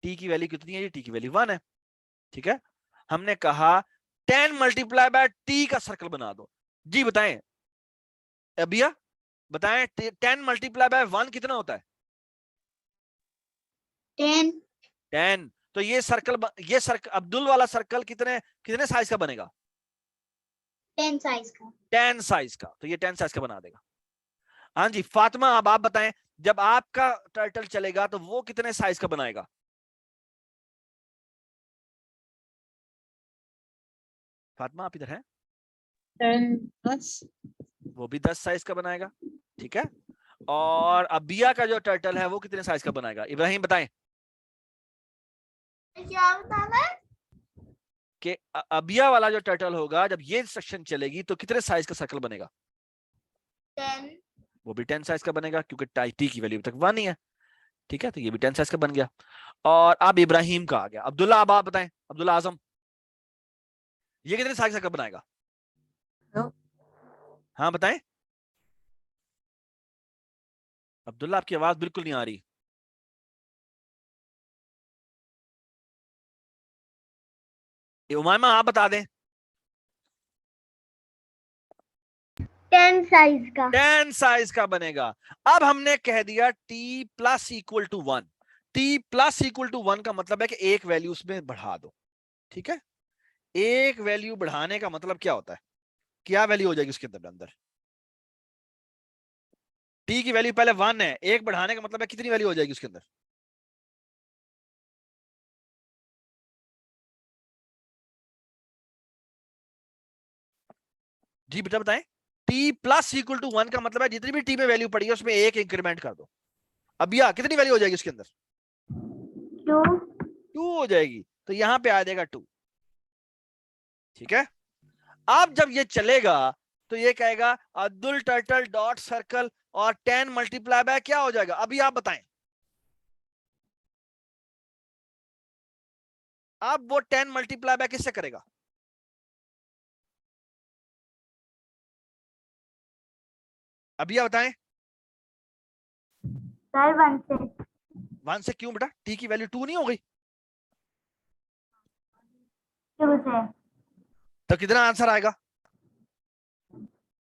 टी की वैल्यू कितनी है, टी की वैल्यू 1 है, ठीक है? हमने कहा 10 मल्टीप्लाई बाय टी का सर्कल बना दो। जी बताएं अबिया, बताएं 10 मल्टीप्लाई बाय 1 कितना होता है? 10। तो ये सर्कल अब्दुल वाला सर्कल कितने साइज का बनेगा? 10 साइज का। 10 साइज का, तो ये 10 साइज का बना देगा। हाँ जी फातिमा, अब आप बताएं जब आपका टर्टल चलेगा तो वो कितने साइज का बनाएगा? फातिमा आप इधर हैं? 10. वो भी 10 साइज का बनाएगा, ठीक है? और अबिया का जो टर्टल है वो कितने साइज का बनाएगा? इब्राहिम बताएं क्या बताना है? कि अबिया वाला जो टर्टल होगा जब ये इंस्ट्रक्शन चलेगी तो कितने साइज का सर्कल बनेगा? 10। वो भी 10 साइज का बनेगा, क्योंकि टी की वैल्यू तक 1 ही है, ठीक है? तो ये भी 10 साइज का बन गया। और अब इब्राहिम का आ गया। अब्दुल्ला, अब आप बताएं, अब्दुल्ला आजम, ये कितने साइज का बनाएगा? हाँ बताएं अब्दुल्ला, आपकी आवाज बिल्कुल नहीं आ रही। उमायमा आप बता दें। 10 साइज का। 10 साइज का बनेगा। अब हमने कह दिया t plus equal to 1। t plus equal to 1 का मतलब है कि एक वैल्यू उसमें बढ़ा दो, ठीक है? एक वैल्यू बढ़ाने का मतलब क्या होता है, क्या वैल्यू हो जाएगी उसके अंदर? t की वैल्यू पहले 1 है, एक बढ़ाने का मतलब है कितनी वैल्यू हो जाएगी उसके अंदर? जी बेटा बताएं। t प्लस इक्वल टू 1 का मतलब है जितनी भी t में वैल्यू पड़ी है उसमें एक इंक्रीमेंट कर दो। अब यह कितनी वैल्यू हो जाएगी उसके अंदर? 2 हो जाएगी, तो यहां पे आ जाएगा 2, ठीक है? अब जब ये चलेगा तो ये कहेगा अब्दुल टर्टल डॉट सर्कल, और 10 मल्टीप्लाई बाय क्या हो जाएगा? अभी आप बताएं। अब वो 10 मल्टीप्लाई बाय किससे करेगा? अभी आप बताएं। 1 से। 1 से क्यों बेटा? टी की वैल्यू 2 नहीं हो गई? 2 से। तो कितना आंसर आएगा?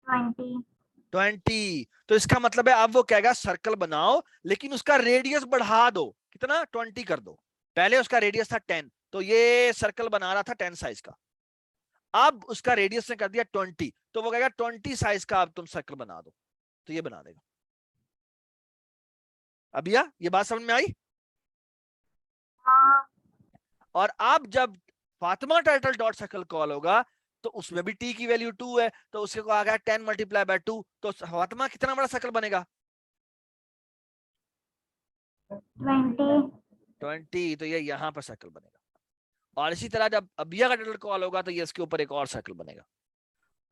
20। 20। तो इसका मतलब है अब वो कहेगा सर्कल बनाओ लेकिन उसका रेडियस बढ़ा दो, कितना? 20 कर दो। पहले उसका रेडियस था 10, तो ये सर्कल बना रहा था 10 साइज का, अब उसका रेडियस ने कर दिया 20, तो वो कहेगा 20 साइज का अब तुम सर्कल बना दो, तो ये बना देगा। अब ये बात समझ में आई? हाँ। और अब जब Fatima turtle dot circle call होगा तो उसमें भी टी की वैल्यू 2 है, तो उसके को आ गया 10 मल्टीप्लाई बाय 2, तो फातिमा कितना बड़ा सर्कल बनेगा? 20, तो ये यहाँ पर सर्कल बनेगा। और इसी तरह जब अबिया का टर्टल कॉल होगा तो ये इसके ऊपर एक और सर्कल बनेगा,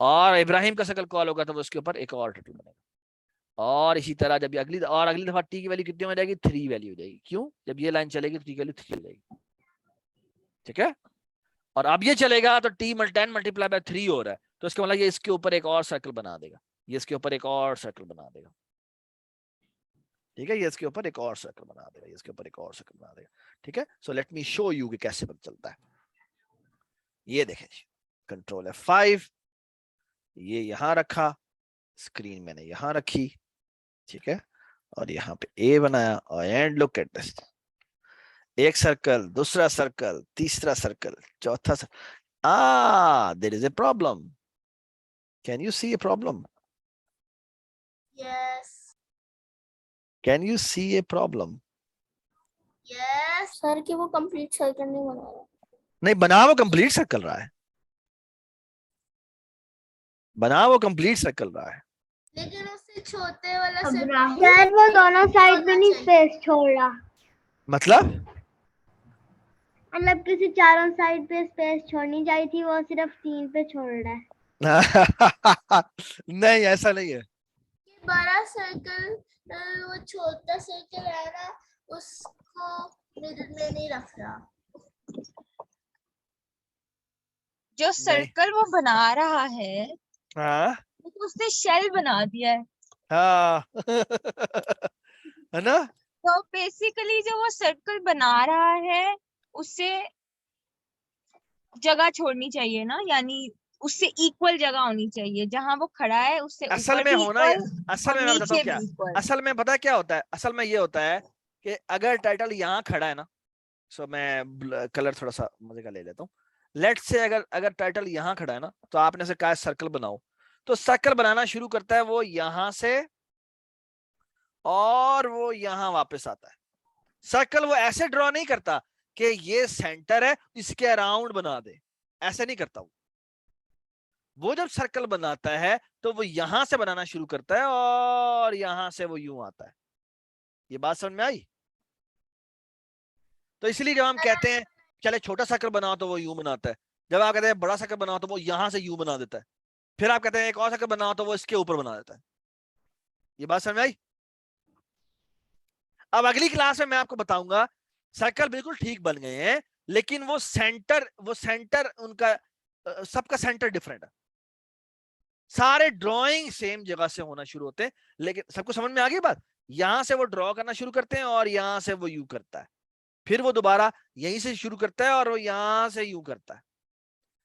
और इब्राहिम का सर्कल कॉल होगा तो उसके ऊपर एक और टर्टल बनेगा। और इसी तरह जब अगली दफा टी की वैल्यू कितनी हो जाएगी? 3 वैल्यू हो जाएगी। क्यों? जब ये लाइन चलेगी तो टी की वैल्यू 3 हो जाएगी, ठीक है। और अब ये चलेगा तो टी 10 मल्टीप्लाई बाय 3 हो रहा है, तो इसका मतलब ये इसके ऊपर एक और सर्कल बना देगा, ये इसके ऊपर एक और सर्कल बना देगा, ठीक है। ये इसके ऊपर एक और सर्कल बना देगा, ये इसके ऊपर एक और सर्कल बना देगा, ठीक है। सो लेट मी शो यू कि कैसे पता चलता है। ये देखें जी, कंट्रोल F5, ये यहां रखा, स्क्रीन मैंने यहां रखी, ठीक है, और यहाँ पे ए बनाया, और एंड लुक एट दिस, एक सर्कल, दूसरा सर्कल, तीसरा सर्कल, चौथा circle. There is a problem. Can you see a problem? Yes. Can you see a problem? Yes. Sir कि वो कंप्लीट सर्कल नहीं बना रहा। नहीं बना, वो कंप्लीट सर्कल रहा है, बना वो कंप्लीट सर्कल रहा है, लेकिन उससे छोटे वाला अब सर्कल राहुल सर वो दोनों साइड में नहीं स्पेस छोड़ रहा, मतलब मतलब किसी चारों साइड पे स्पेस छोड़नी चाहिए थी, वो सिर्फ 3 पे छोड़ रहा है। नहीं ऐसा नहीं है। ये बड़ा सर्कल, वो छोटा सर्कल है ना, उसको मिडिल में नहीं रख रहा। जो सर्कल वो बना रहा है हाँ तो उसने शेल बना दिया है, हाँ है ना। तो बेसिकली जो वो सर्कल बना रहा है उससे जगह छोड़नी चाहिए ना, यानी उससे इक्वल जगह होनी चाहिए, जहां वो खड़ा है उससे असल ऊपर में भी होना, equal असल और में मैं बताता हूँ नीचे क्या, भी equal। असल में पता है क्या होता है, असल में ये होता है कि अगर टाइटल यहाँ खड़ा है ना, सो मैं कलर थोड़ा सा मजे का ले लेता हूँ। लेट्स से अगर टाइटल यहाँ खड़ा है ना, तो आपने से कहा सर्कल बनाओ, तो सर्कल बनाना शुरू करता है वो यहाँ से, और वो यहाँ वापस आता है। सर्कल वो ऐसे ड्रॉ नहीं करता कि ये सेंटर है इसके अराउंड बना दे, ऐसे नहीं करता वो जब सर्कल बनाता है तो वो यहां से बनाना शुरू करता है और यहां से वो यूं आता है। ये बात समझ में आई? तो इसलिए जब हम कहते हैं चले छोटा सर्कल बनाओ तो वो यूं बनाता है, जब आप कहते हैं बड़ा सर्कल बनाओ तो वो यहां से यूं बना देता है, फिर आप कहते हैं एक और सर्कल बनाओ तो वो इसके ऊपर बना देता है। ये बात समझ में आई? अब अगली क्लास में मैं आपको बताऊंगा सर्कल बिल्कुल ठीक बन गए हैं, लेकिन वो सेंटर उनका सबका सेंटर डिफरेंट है। सारे ड्राइंग सेम जगह से होना शुरू होते हैं, लेकिन सबको समझ में आ गई बात? यहां से वो ड्रॉ करना शुरू करते हैं और यहां से वो यू करता है, फिर वो दोबारा यहीं से शुरू करता है और वो यहां से यू करता है,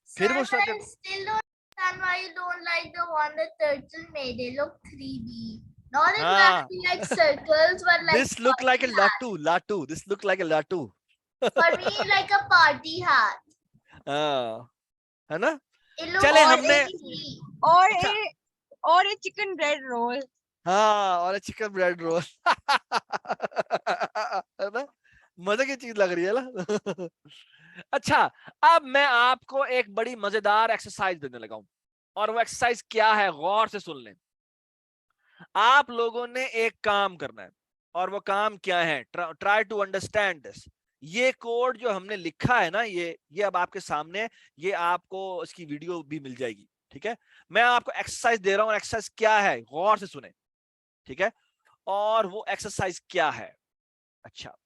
फिर वो Sir, I still don't understand why you don't like the one that Turtle made. They look 3D. Not exactly like circles, but like this look like a party hat. latu. This look like a latu. For me, like a party hat. है ना? It looks चले all हमने 3D. और एक chicken bread roll. हाँ, और chicken bread roll है ना, मजे की चीज लग रही है ना अच्छा, अब मैं आपको एक बड़ी मजेदार एक्सरसाइज देने लगा हूं, और वो एक्सरसाइज क्या है गौर से सुन लें। आप लोगों ने एक काम करना है, और वो काम क्या है, ट्राई टू अंडरस्टैंड दिस। ये कोड जो हमने लिखा है ना, ये अब आपके सामने, ये आपको इसकी वीडियो भी मिल जाएगी, ठीक है। मैं आपको एक्सरसाइज दे रहा हूं, एक्सरसाइज क्या है गौर से सुने, ठीक है। और वो एक्सरसाइज क्या है? अच्छा,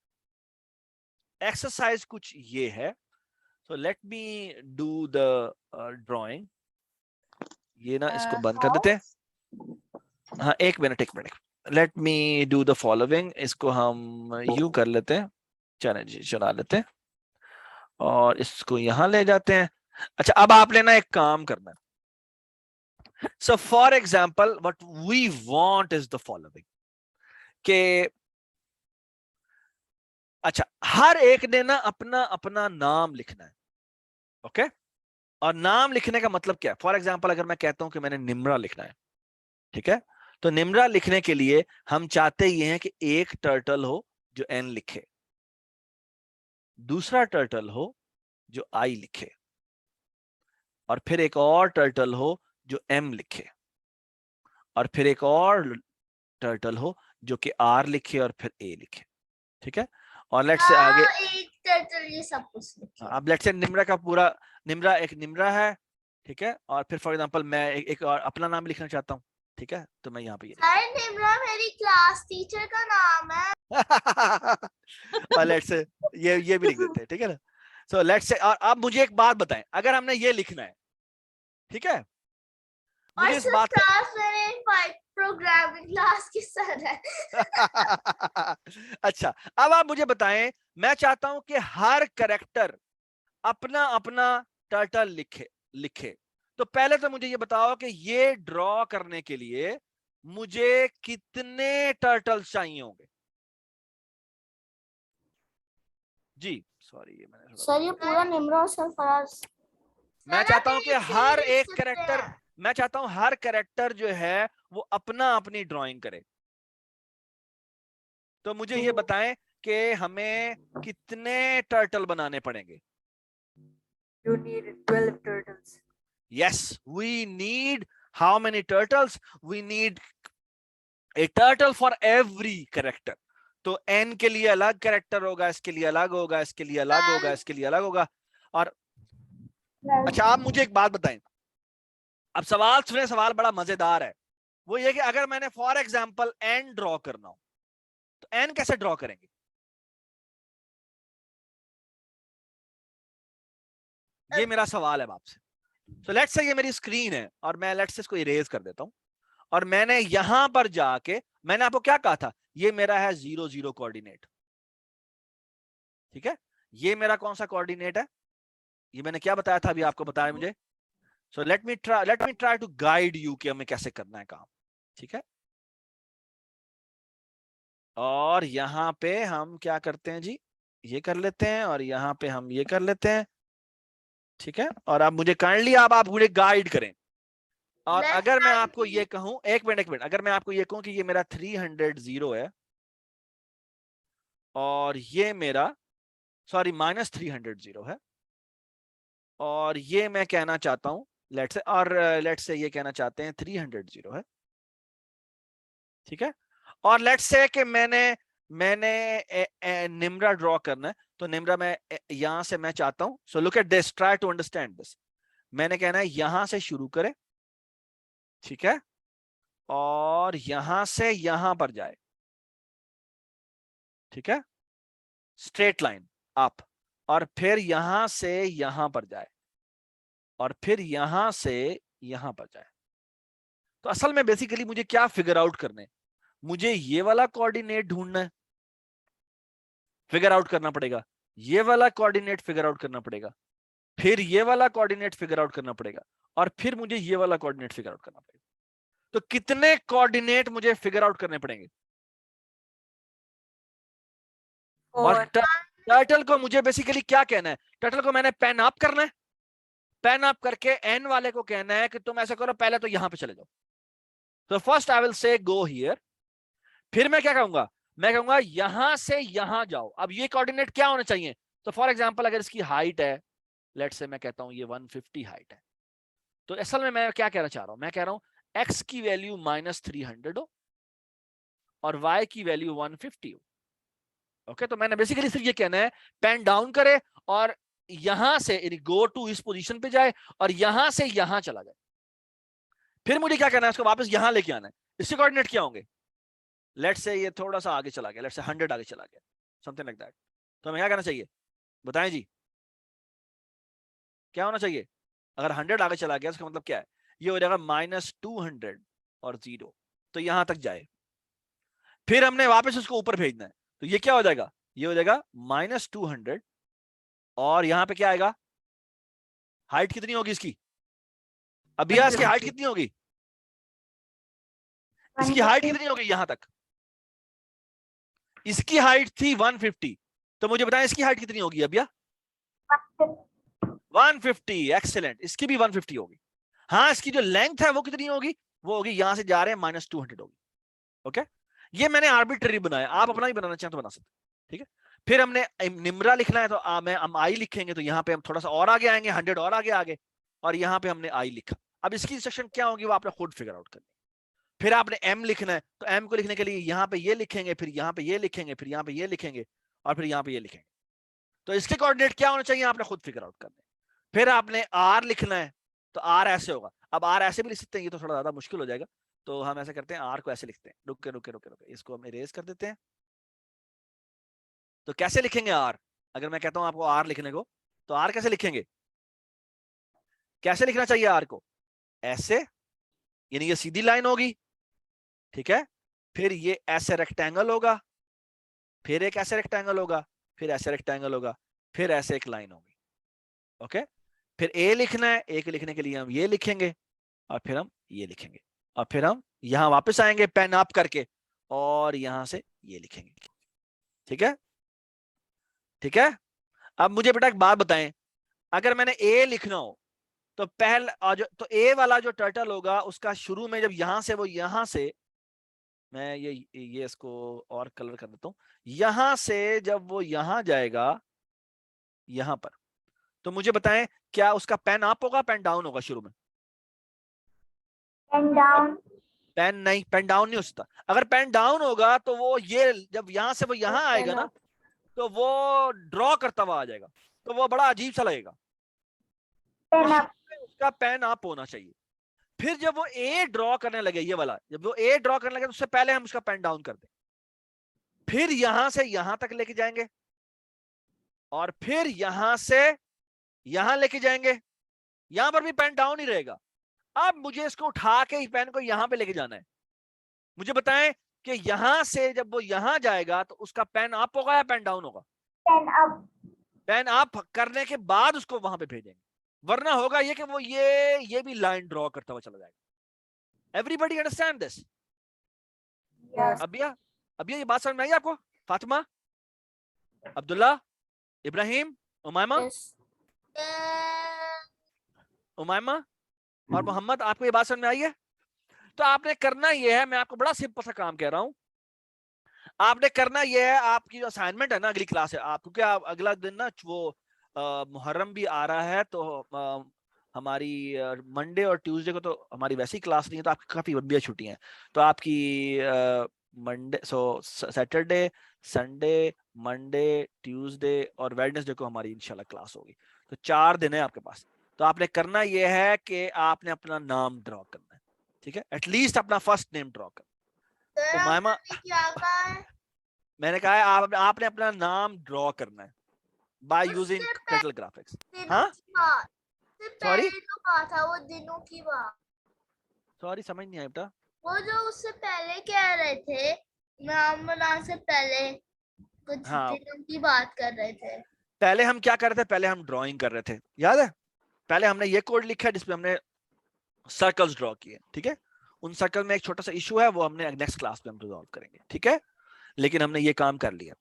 एक्सरसाइज कुछ ये है, so let me do the drawing। ये ना इसको बंद कर देते हैं। हाँ एक minute let me do the following। इसको हम यूं कर लेते हैं, चले जी चला लेते हैं, और इसको यहां ले जाते हैं। अच्छा, अब आपने ना एक काम करना है। so for example what we want is the following के अच्छा, हर एक ने ना अपना अपना नाम लिखना है, ओके। और नाम लिखने का मतलब क्या है? फॉर एग्जाम्पल अगर मैं कहता हूं कि मैंने निम्रा लिखना है, ठीक है, तो निम्रा लिखने के लिए हम चाहते ये हैं कि एक टर्टल हो जो एन लिखे, दूसरा टर्टल हो जो आई लिखे, और फिर एक और टर्टल हो जो एम लिखे, और फिर एक और टर्टल हो जो कि आर लिखे और फिर ए लिखे। ठीक है, और लेट्स से आगे एक टर्टल ये सब कुछ लिखे। अब लेट्स से निम्रा का पूरा, निम्रा एक निम्रा है, ठीक है, और फिर फॉर एग्जांपल मैं एक और अपना नाम लिखना चाहता हूँ, ठीक है, तो मैं यहाँ पे ये सर निम्रा मेरी क्लास टीचर का नाम है। और लेट्स से ये भी लिख देते हैं, ठीक है ना। सो लेट्स से, और आप मुझे एक बात बताएं, अगर हमने ये लिखना है, ठीक है, मुझे इस बात क्लास मेरे प्रोग्रामिंग क्लास की सर है। अच्छा, अब आप मुझे बताएं, मैं चाहता हूं कि हर कैरेक्टर अपना अपना टर्टल लिखे, तो पहले तो मुझे ये बताओ कि ये ड्रॉ करने के लिए मुझे कितने टर्टल्स चाहिए होंगे। जी सॉरी, ये मैंने सर ये पूरा निम्रा और सरफराज। मैं चाहता हूं कि हर एक कैरेक्टर, मैं चाहता हूं हर कैरेक्टर जो है वो अपना अपनी ड्राइंग करे, तो मुझे ये बताएं कि हमें कितने टर्टल बनाने पड़ेंगे। You need 12 turtles. Yes, we need how many turtles? We need a turtle for every character. तो n के लिए अलग कैरेक्टर होगा, इसके लिए अलग होगा, इसके लिए अलग होगा, इसके लिए अलग होगा। और अच्छा, आप मुझे एक बात बताएं, अब सवाल सुने, सवाल बड़ा मजेदार है, वो ये कि अगर मैंने फॉर एग्जांपल n ड्रॉ करना हो तो n कैसे ड्रॉ करेंगे? ये मेरा सवाल है आपसे। तो लेट्स से ये मेरी स्क्रीन है और मैं लेट्स से इसको इरेज कर देता हूं, और मैंने यहां पर जाके, मैंने आपको क्या कहा था, ये मेरा है 0 0 कोऑर्डिनेट, ठीक है, ये मेरा कौन सा कोऑर्डिनेट है, ये मैंने क्या बताया था, अभी आपको बताया मुझे। So let me try to guide you कि हमें कैसे करना है काम, ठीक है। और यहां पे हम क्या करते हैं जी, ये कर लेते हैं, और यहां पे हम ये कर लेते हैं, ठीक है। और आप मुझे काइंडली आप मुझे गाइड करें, और अगर मैं आपको ये कहूं, एक मिनट, अगर मैं आपको ये कहूं कि ये मेरा 300 0 है, और ये मेरा सॉरी -300 0 है, और ये मैं कहना चाहता हूं लेट्स से, और लेट्स से ये कहना चाहते हैं 300 0 है, ठीक है। और लेट्स से कि मैंने निम्रा ड्रॉ करना है, तो निम्रा मैं यहां से मैं चाहता हूं, so look at this, try to understand this, मैंने कहना है यहां से शुरू करें, ठीक है, और यहां से यहां पर जाए, ठीक है, स्ट्रेट लाइन अप, और फिर यहां से यहां पर जाए, और फिर यहां से यहां पर जाए। तो असल में बेसिकली मुझे क्या फिगर आउट करने, मुझे ये वाला कोऑर्डिनेट ढूंढना है, फिगर आउट करना पड़ेगा, ये वाला कोऑर्डिनेट फिगर आउट करना पड़ेगा, फिर ये वाला कोऑर्डिनेट फिगर आउट करना पड़ेगा, और फिर मुझे ये वाला कोऑर्डिनेट फिगर आउट करना पड़ेगा। तो कितने कोऑर्डिनेट मुझे फिगर आउट करने पड़ेंगे? और टर्टल को मुझे बेसिकली क्या कहना है, टर्टल को मैंने पेन अप करना है, पेन अप करके एन वाले को कहना है कि तुम ऐसा करो, पहले तो यहां पे चले जाओ, तो first I will say go here, फिर मैं क्या कहूंगा, मैं कहूंगा यहां से यहां जाओ। अब ये कोऑर्डिनेट क्या होने चाहिए, तो फॉर एग्जांपल अगर इसकी हाइट है, लेट्स से मैं कहता हूं ये 150 हाइट है, तो असल में मैं क्या कहना चाह रहा हूं, मैं कह रहा हूं x की वैल्यू -300 हो और y की वैल्यू 150 हो। ओके, तो मैंने बेसिकली सिर्फ ये कहना है पेन डाउन करे और यहां से गो टू इस पोजीशन पे जाए और यहां से यहां चला जाए, फिर मुझे क्या करना है, इसको वापस यहां लेके आना है। इसके कोऑर्डिनेट क्या होंगे, लेट्स से ये थोड़ा सा आगे चला गया, लेट्स से 100 आगे चला गया, समथिंग लाइक दैट, तो हमें क्या करना चाहिए, बताएं जी, क्या होना चाहिए? अगर 100 आगे चला गया इसका मतलब क्या है, ये हो जाएगा -200 और 0, तो यहां तक जाए, फिर हमने वापस उसको ऊपर भेजना है, तो ये क्या हो जाएगा, ये हो जाएगा -200, और यहां पे क्या आएगा, हाइट कितनी होगी इसकी, अभी इसकी हाइट कितनी होगी, इसकी हाइट कितनी होगी यहां तक, इसकी हाइट थी 150, तो मुझे बताएं इसकी हाइट कितनी होगी अभी, 150, एक्सीलेंट, इसकी भी 150 होगी। हाँ, इसकी जो लेंथ है वो कितनी होगी, वो होगी यहां से जा रहे हैं -200 होगी। ओके, ये मैंने आर्बिट्ररी बनाया, आप अपना ही बनाना चाहें तो बना सकते, ठीक है। फिर हमने निम्रा लिखना है तो हम आई लिखेंगे, तो यहाँ पे हम थोड़ा सा और आगे आएंगे, 100 और आगे और यहाँ पे हमने आई लिखा। अब इसकी इंस्ट्रक्शन क्या होगी वो आपने खुद फिगर आउट करनी। फिर आपने एम लिखना है तो एम को लिखने के लिए यहाँ पे ये लिखेंगे, फिर यहाँ पे ये लिखेंगे, फिर यहाँ पे ये लिखेंगे और फिर यहाँ पे ये लिखेंगे। तो इसके कोऑर्डिनेट क्या होने चाहिए आपने खुद फिगर आउट करने। फिर आपने आर लिखना है तो आर ऐसे होगा। अब आर ऐसे भी लिख सकते हैं, ये तो थोड़ा ज्यादा मुश्किल हो जाएगा, तो हम ऐसे करते हैं, आर को ऐसे लिखते हैं, रुके रुके रुके रुके, इसको हम इरेज कर देते हैं। तो कैसे लिखेंगे आर? अगर मैं कहता हूं आपको आर लिखने को, तो आर कैसे लिखेंगे? कैसे लिखना चाहिए आर को? ऐसे, यानी ये सीधी लाइन होगी, ठीक है। फिर ये ऐसे रेक्टेंगल होगा, फिर एक ऐसे रेक्टेंगल होगा, फिर ऐसे रेक्टेंगल होगा, फिर ऐसे एक लाइन होगी, ओके। फिर ए लिखना है, ए के लिखने के लिए हम ये लिखेंगे और फिर हम ये लिखेंगे और फिर हम यहां वापस आएंगे पेन अप करके और यहां से ये लिखेंगे, ठीक है। ठीक है। अब मुझे बेटा एक बात बताएं, अगर मैंने ए लिखना हो तो तो ए वाला जो टर्टल होगा उसका शुरू में जब यहां से वो यहां से, मैं ये इसको और कलर कर देता हूं, यहां से जब वो यहां जाएगा यहां पर, तो मुझे बताएं क्या उसका पेन अप होगा पेन डाउन होगा शुरू में? Pen down. पेन नहीं, पेन डाउन नहीं हो सकता। अगर पेन डाउन होगा तो वो ये जब यहां से वो यहां आएगा ना, तो वो ड्रॉ करता हुआ आ जाएगा, तो वो बड़ा अजीब सा लगेगा। उसका पेन अप होना चाहिए। फिर जब वो ए ड्रॉ करने लगे, ये वाला जब वो ए ड्रॉ करने लगे तो उससे पहले हम उसका पेन डाउन कर दें, फिर यहां से यहां तक लेके जाएंगे और फिर यहां से यहां लेके जाएंगे, यहां पर भी पेन डाउन ही रहेगा। अब मुझे इसको उठा के पेन को यहां पे लेके जाना है। मुझे बताएं कि यहां से जब वो यहां जाएगा तो उसका पेन अप होगा या पेन डाउन होगा? Pen up. पेन अप करने के बाद उसको वहां पे भेजेंगे, वरना होगा ये कि वो ये भी लाइन ड्रॉ करता हुआ चला जाएगा। Everybody understand this? अबिया ये बात समझ में आई आपको? फातिमा, अब्दुल्ला, इब्राहिम, उमायमा? उमायमा और मोहम्मद, आपको ये बात समझ में आई है? तो आपने करना ये है, मैं आपको बड़ा सिंपल सा काम कह रहा हूं, आपने करना ये है, आपकी जो असाइनमेंट है ना अगली क्लास है आप, क्योंकि आप अगला दिन ना वो मुहर्रम भी आ रहा है, तो हमारी मंडे और ट्यूसडे को तो हमारी वैसी क्लास नहीं है, तो आपकी काफी लंबी छुट्टियां हैं। तो आपकी Monday Saturday, Sunday, Monday, Tuesday और वेडनेसडे को हमारी इंशाल्लाह क्लास होगी। तो 4 दिन है आपके पास। तो आपने करना यह है कि आपने अपना नाम ड्रॉ करना है, ठीक है, एटलीस्ट अपना फर्स्ट नेम ड्रॉ करना। तो मामा क्या कहा है? मैंने कहा है आपने अपना नाम ड्रॉ करना है बाय यूजिंग टर्टल ग्राफिक्स। हाँ सॉरी तो कहा था वो दिनों की बात, सॉरी समझ नहीं आया बेटा। वो जो उससे पहले कह रहे थे, रमजान से पहले कुछ हाँ। दिनों की बात कर रहे थे। पहले हम क्या कर रहे थे? पहले हम ड्राइंग कर रहे थे, याद है? पहले हमने ये कोड लिखा है जिसमें हमने सर्कल्स ड्रॉ किए, ठीक है। उन सर्कल में एक छोटा सा इशू है, वो हमने नेक्स्ट क्लास में हम रिजॉल्व करेंगे, ठीक है। लेकिन हमने ये काम कर लिया,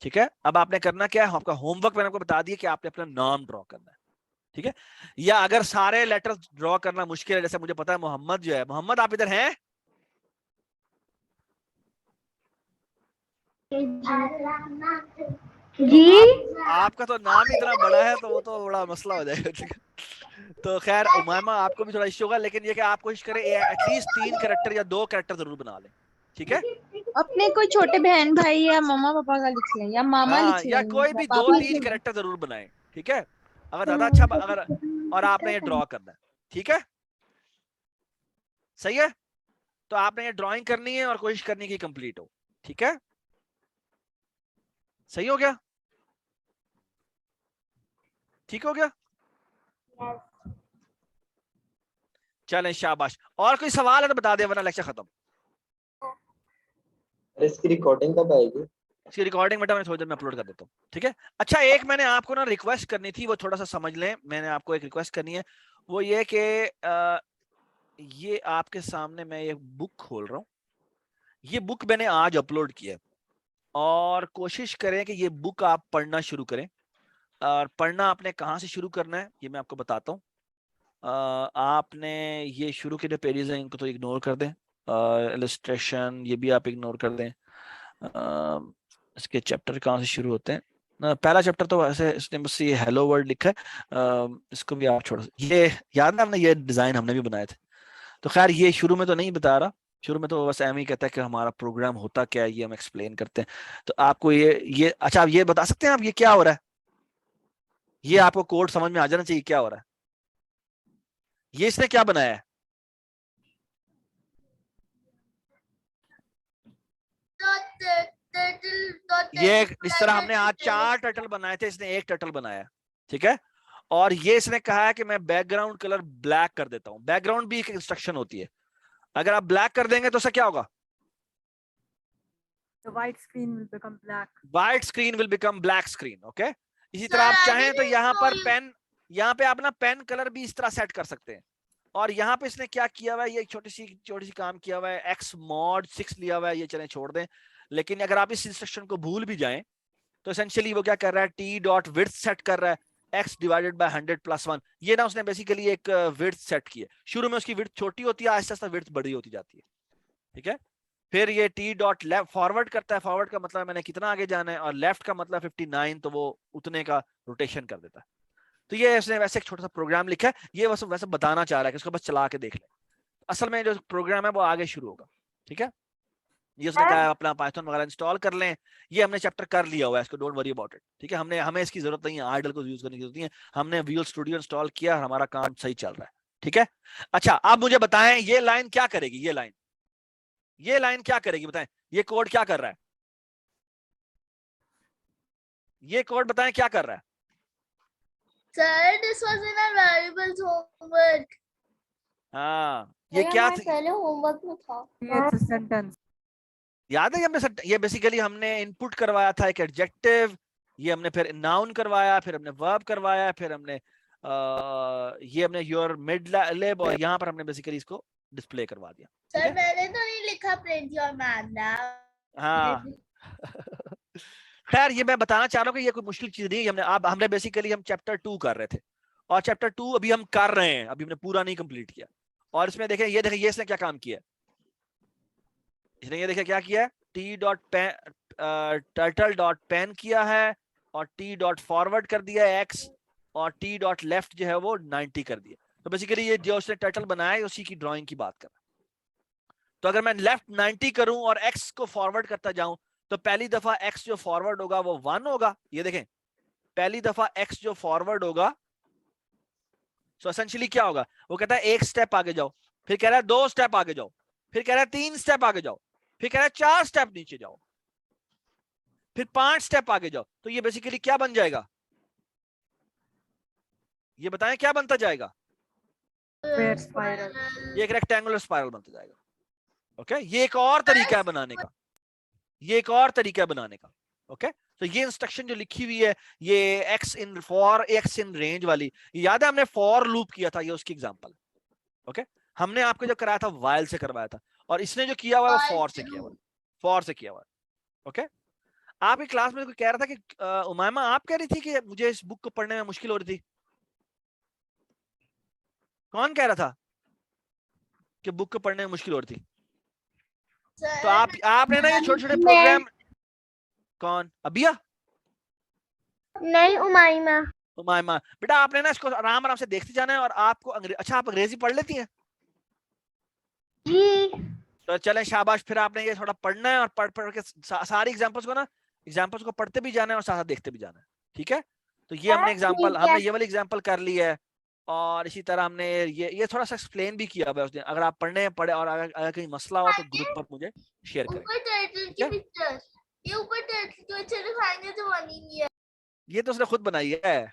ठीक है। अब आपने करना क्या है, आपका होमवर्क मैंने आपको बता दिया कि आपने अपना नाम ड्रॉ करना है, ठीक है। या अगर सारे लेटर्स ड्रॉ करना मुश्किल है, जैसे मुझे पता है मोहम्मद जो है, मोहम्मद आप इधर हैं? जी आपका तो नाम इतना बड़ा है तो वो तो बड़ा मसला हो जाएगा, ठीक है। तो खैर उमामा आपको भी थोड़ा इश्यू होगा, लेकिन ये कि आप कोशिश करें एटलीस्ट 3 कैरेक्टर या 2 कैरेक्टर जरूर बना लें, ठीक है। अपने कोई छोटे बहन भाई या मम्मा पापा का लिख लें या मामा हाँ, लिख या लें कोई भी पापा 2-3 लिख लें। कैरेक्टर जरूर बनाएं, ठीक है। अगर ज्यादा अच्छा अगर, और आपने ये ड्रॉ करना है, ठीक है, सही है। तो आपने ये ड्राइंग करनी है और कोशिश करनी की कंप्लीट हो, ठीक है। सही हो गया? ठीक हो गया? चलें शाबाश। और कोई सवाल है तो बता दे वरना लेक्चर खत्म। इसकी रिकॉर्डिंग कब आएगी? इसकी रिकॉर्डिंग बेटा मैं थोड़ी देर में अपलोड कर देता हूँ, ठीक है। अच्छा एक मैंने आपको ना रिक्वेस्ट करनी थी, वो थोड़ा सा समझ लें। मैंने आपको एक रिक्वेस्ट करनी है, वो ये कि ये आपके सामने मैं एक बुक खोल रहा हूँ। ये बुक मैंने आज अपलोड किया है और कोशिश करें कि ये बुक आप पढ़ना शुरू करें। और पढ़ना आपने कहाँ से शुरू करना है ये मैं आपको बताता हूँ। आपने ये शुरू के जो पेजेस हैं इनको तो इग्नोर कर दें, इलस्ट्रेशन ये भी आप इग्नोर कर दें, इसके चैप्टर कहाँ से शुरू होते हैं? पहला चैप्टर तो वैसे इसने बस ये हेलो वर्ल्ड लिखा है, इसको भी आप छोड़, ये याद है हमने ये डिजाइन हमने भी बनाए थे। तो खैर ये शुरू में तो नहीं बता रहा, शुरू में तो बस एम ही कहता है कि हमारा प्रोग्राम होता क्या है, ये हम एक्सप्लेन करते हैं। तो आपको ये अच्छा, आप ये बता सकते हैं आप ये क्या हो रहा है? ये आपको कोड समझ में आ जाना चाहिए क्या हो रहा है। ये इसने क्या बनाया है? ये इस तरह हमने आज 4 टर्टल बनाए थे, इसने 1 टर्टल बनाया है, ठीक है। और ये इसने कहा है कि मैं बैकग्राउंड कलर ब्लैक कर देता हूं। बैकग्राउंड भी एक इंस्ट्रक्शन होती है, अगर आप ब्लैक कर देंगे तो उससे क्या होगा? The white screen will become black. White screen will become black screen, okay. इसी तरह आप चाहें तो यहाँ पर पेन, यहाँ पे आप ना पेन कलर भी इस तरह सेट कर सकते हैं। और यहाँ पे इसने क्या किया हुआ है, ये छोटी सी काम किया हुआ है, x mod 6 लिया हुआ है, ये चले छोड़ दें। लेकिन अगर आप इस इंस्ट्रक्शन को भूल भी जाएं तो एसेंशियली वो क्या कर रहा है, t डॉट विड्थ सेट कर रहा है x डिवाइडेड बाय 100 + 1। ये ना उसने बेसिकली एक विड्थ सेट की है। शुरू में उसकी विड्थ छोटी होती है, आहिस्ता आहिस्ता विड्थ बड़ी होती जाती है, ठीक है। फिर ये t डॉट लेफ्ट फॉरवर्ड करता है, फॉरवर्ड का मतलब मैंने कितना आगे जाना है, और लेफ्ट का मतलब 59, तो वो उतने का रोटेशन कर देता है। तो ये उसने वैसे एक छोटा सा प्रोग्राम लिखा है, ये बस वैसे बताना चाह रहा है कि इसको बस चला के देख ले। असल में जो प्रोग्राम है वो आगे शुरू होगा, ठीक है। ये उसने कहा अपना पाइथन वगैरह इंस्टॉल कर लें, ये हमने चैप्टर कर लिया हुआ है, इसको डोंट वरी अबाउट इट, ठीक है। हमें इसकी जरूरत नहीं है, आइडल को यूज करने की जरूरत नहीं है, हमने विजुअल स्टूडियो इंस्टॉल किया, हमारा काम सही चल रहा है, ठीक है। अच्छा आप मुझे बताएं ये लाइन क्या करेगी, ये लाइन क्या करेगी, बताएं ये कोड क्या कर रहा है, ये कोड बताएं क्या कर रहा है। Sir, this was in our variables homework. हाँ ये क्या पहले होमवर्क में था। Creates a sentence. याद है ये बेसिकली हमने इनपुट करवाया था एक एडजेक्टिव, ये हमने फिर नाउन करवाया, फिर हमने वर्ब करवाया, फिर हमने ये हमने योर मिड लिब, और यहाँ पर हमने बेसिकली इसको डिस्प्ले करवा दिया। Sir, मैंने तो नहीं लिखा print your man now. हाँ खैर ये मैं बताना चाह रहा हूँ कि ये कोई मुश्किल चीज नहीं है। हमने बेसिकली हम चैप्टर 2 कर रहे थे, और चैप्टर 2 अभी हम कर रहे हैं, अभी हमने पूरा नहीं कंप्लीट किया। और इसमें देखें ये इसने क्या काम किया, इसने ये देखिए क्या किया है, turtle.pen किया है, और t डॉट फॉरवर्ड कर दिया है x, और t डॉट लेफ्ट जो है वो 90 कर दिया। तो बेसिकली ये जो उसने टर्टल बनाया है उसी की ड्राइंग की बात कर रहा है। तो अगर मैं लेफ्ट 90 करूं और x को फॉरवर्ड करता जाऊं, तो पहली दफा x जो फॉरवर्ड होगा वो 1 होगा। ये देखें पहली दफा x जो फॉरवर्ड होगा, सो एसेंशियली क्या होगा, वो कहता है 1 स्टेप आगे जाओ, फिर कह रहा है 2 स्टेप आगे जाओ, फिर कह रहा है 3 स्टेप आगे जाओ, फिर कह रहा है 4 स्टेप नीचे जाओ, फिर 5 स्टेप आगे जाओ। तो ये बेसिकली क्या बन जाएगा, ये बताएं क्या बनता जाएगा, Square spiral. ये एक रेक्टेंगुलर स्पाइरल बनता जाएगा, ओके। ये एक और तरीका है बनाने का, ये एक और तरीका है बनाने का, ओके। तो ये इंस्ट्रक्शन जो लिखी हुई है, ये x in for x in range वाली, याद है हमने फॉर लूप किया था, ये उसकी एग्जांपल, ओके। हमने आपको जो कराया था वाइल से करवाया था, और इसने जो किया हुआ है वो फॉर से किया हुआ है, फॉर से किया हुआ है, ओके। आपकी क्लास में कोई कह रहा था कि उमामा आप कह रही थी कि मुझे इस बुक को पढ़ने में मुश्किल हो रही थी, कौन कह रहा था कि बुक को पढ़ने में मुश्किल हो रही थी? तो आपने ना ये छोटे छोटे प्रोग्राम, कौन अबिया? नहीं उमाइमा। उमाइमा बेटा आपने ना इसको आराम आराम से देखते जाना है, और आपको अच्छा आप अंग्रेजी पढ़ लेती हैं जी। तो चलें शाबाश, फिर आपने ये थोड़ा पढ़ना है, और पढ़ के सारी एग्जांपल्स को पढ़ते भी जाना है और साथ साथ देखते भी जाना है, ठीक है। तो ये हमने एग्जांपल, हमने ये वाली एग्जांपल कर ली है, और इसी तरह हमने ये थोड़ा सा एक्सप्लेन भी किया हुआ है उसने। अगर आप पढ़े और अगर कहीं मसला हो तो ग्रुप पर मुझे शेयर करें। ऊपर टर्टल की पिक्चर, ये ऊपर टर्टल की पिक्चर दिखाएंगे तो बनी नहीं है, ये तो उसने खुद बनाई है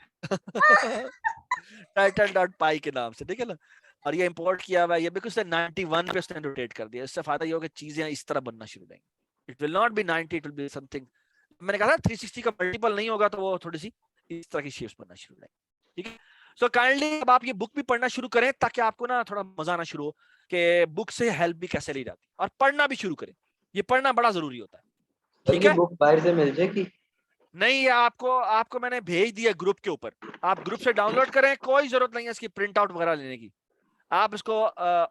title.py के नाम से, ठीक है ना। और ये इंपोर्ट किया हुआ है, ये बिकॉज़ 91 पे उसने रोटेट कर दिया। इससे फायदा ये होगा कि चीजें इस तरह बनना शुरू हो जाएंगी। It will not be 90, it will be something, मैंने कहा था 360 का मल्टीपल नहीं होगा, तो वो थोड़ी सी इस तरह की शेप्स बनना शुरू हो जाएंगी, ठीक है। सो काइंडली अब आप ये बुक भी पढ़ना शुरू करें, ताकि आपको ना थोड़ा मजा आना शुरू हो कि बुक से हेल्प भी कैसे ली जाती है, और पढ़ना भी शुरू करें। ये पढ़ना बड़ा जरूरी होता है, ठीक है। बुक बाहर से मिल जाएगी? नहीं, ये आपको मैंने भेज दिया ग्रुप के ऊपर, आप ग्रुप से डाउनलोड करें, कोई जरूरत नहीं है इसकी प्रिंट आउट वगैरह लेने की। आप इसको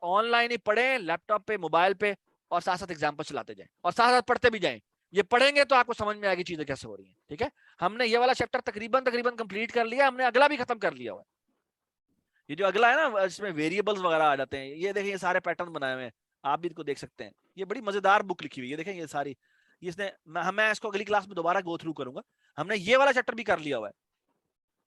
ऑनलाइन ही पढ़ें, लैपटॉप पे, मोबाइल पे, और साथ साथ एग्जाम्पल चलाते जाएं, और साथ साथ पढ़ते भी जाएं। ये पढ़ेंगे तो आपको समझ में आएगी चीजें कैसे हो रही हैं। ठीक है, हमने ये वाला चैप्टर तकरीबन कंप्लीट कर लिया, हमने अगला भी खत्म कर लिया हुआ है। ये जो अगला है ना, इसमें वेरिएबल्स वगैरह आ जाते हैं। ये देखिए, ये सारे पैटर्न बनाए हुए हैं, आप भी इनको देख सकते हैं। ये बड़ी मजेदार बुक लिखी हुई है, देखें ये सारी। इसने मैं इसको अगली क्लास में दोबारा गो थ्रू करूंगा। हमने ये वाला चैप्टर भी कर लिया हुआ है,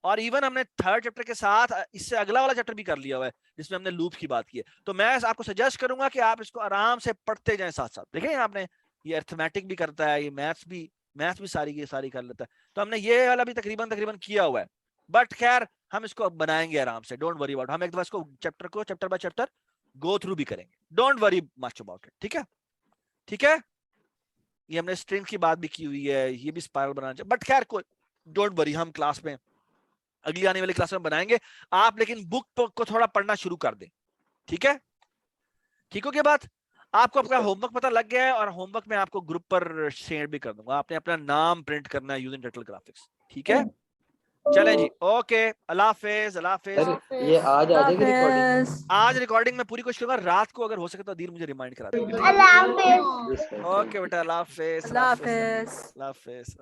और इवन हमने थर्ड चैप्टर के साथ इससे अगला वाला चैप्टर भी कर लिया हुआ है, जिसमें हमने लूप की बात की है। तो मैं आपको सजेस्ट करूंगा कि आप इसको आराम से पढ़ते जाएं साथ साथ। देखें आपने, ये अर्थमेटिक भी करता है, ये मैथ्स भी सारी कर लेता है। तो हमने ये वाला भी तकरीबन किया हुआ है, बट खैर हम इसको बनाएंगे आराम से, डोंट वरी अबाउट। हम एक दफा इसको chapter by chapter go through भी करेंगे, don't worry much about it. ठीक है, ये हमने स्ट्रिंग की बात भी की हुई है, ये भी स्पाइरल बनाना चाहिए, बट खैर कोई डोंट वरी, हम क्लास में अगली आने वाली क्लास में बनाएंगे। आप लेकिन बुक को थोड़ा पढ़ना शुरू कर दें। ठीक है, ठीक हो गया बात? आपको अपना होमवर्क पता लग गया है, और होमवर्क में आपको ग्रुप पर शेयर भी कर दूंगा। आपने अपना नाम प्रिंट करना है यूजिंग टर्टल ग्राफिक्स। ठीक है, चलें जी, ओके, अल्लाह हाफिज। सर ये आज आ जाएगी रिकॉर्डिंग? आज रिकॉर्डिंग में पूरी कोशिश करूंगा, रात को अगर हो सके तो अदील मुझे रिमाइंड करा देंगे। अल्लाह हाफिज। ओके बेटा, अल्लाह हाफिज। अल्लाह हाफिज। अल्लाह हाफिज।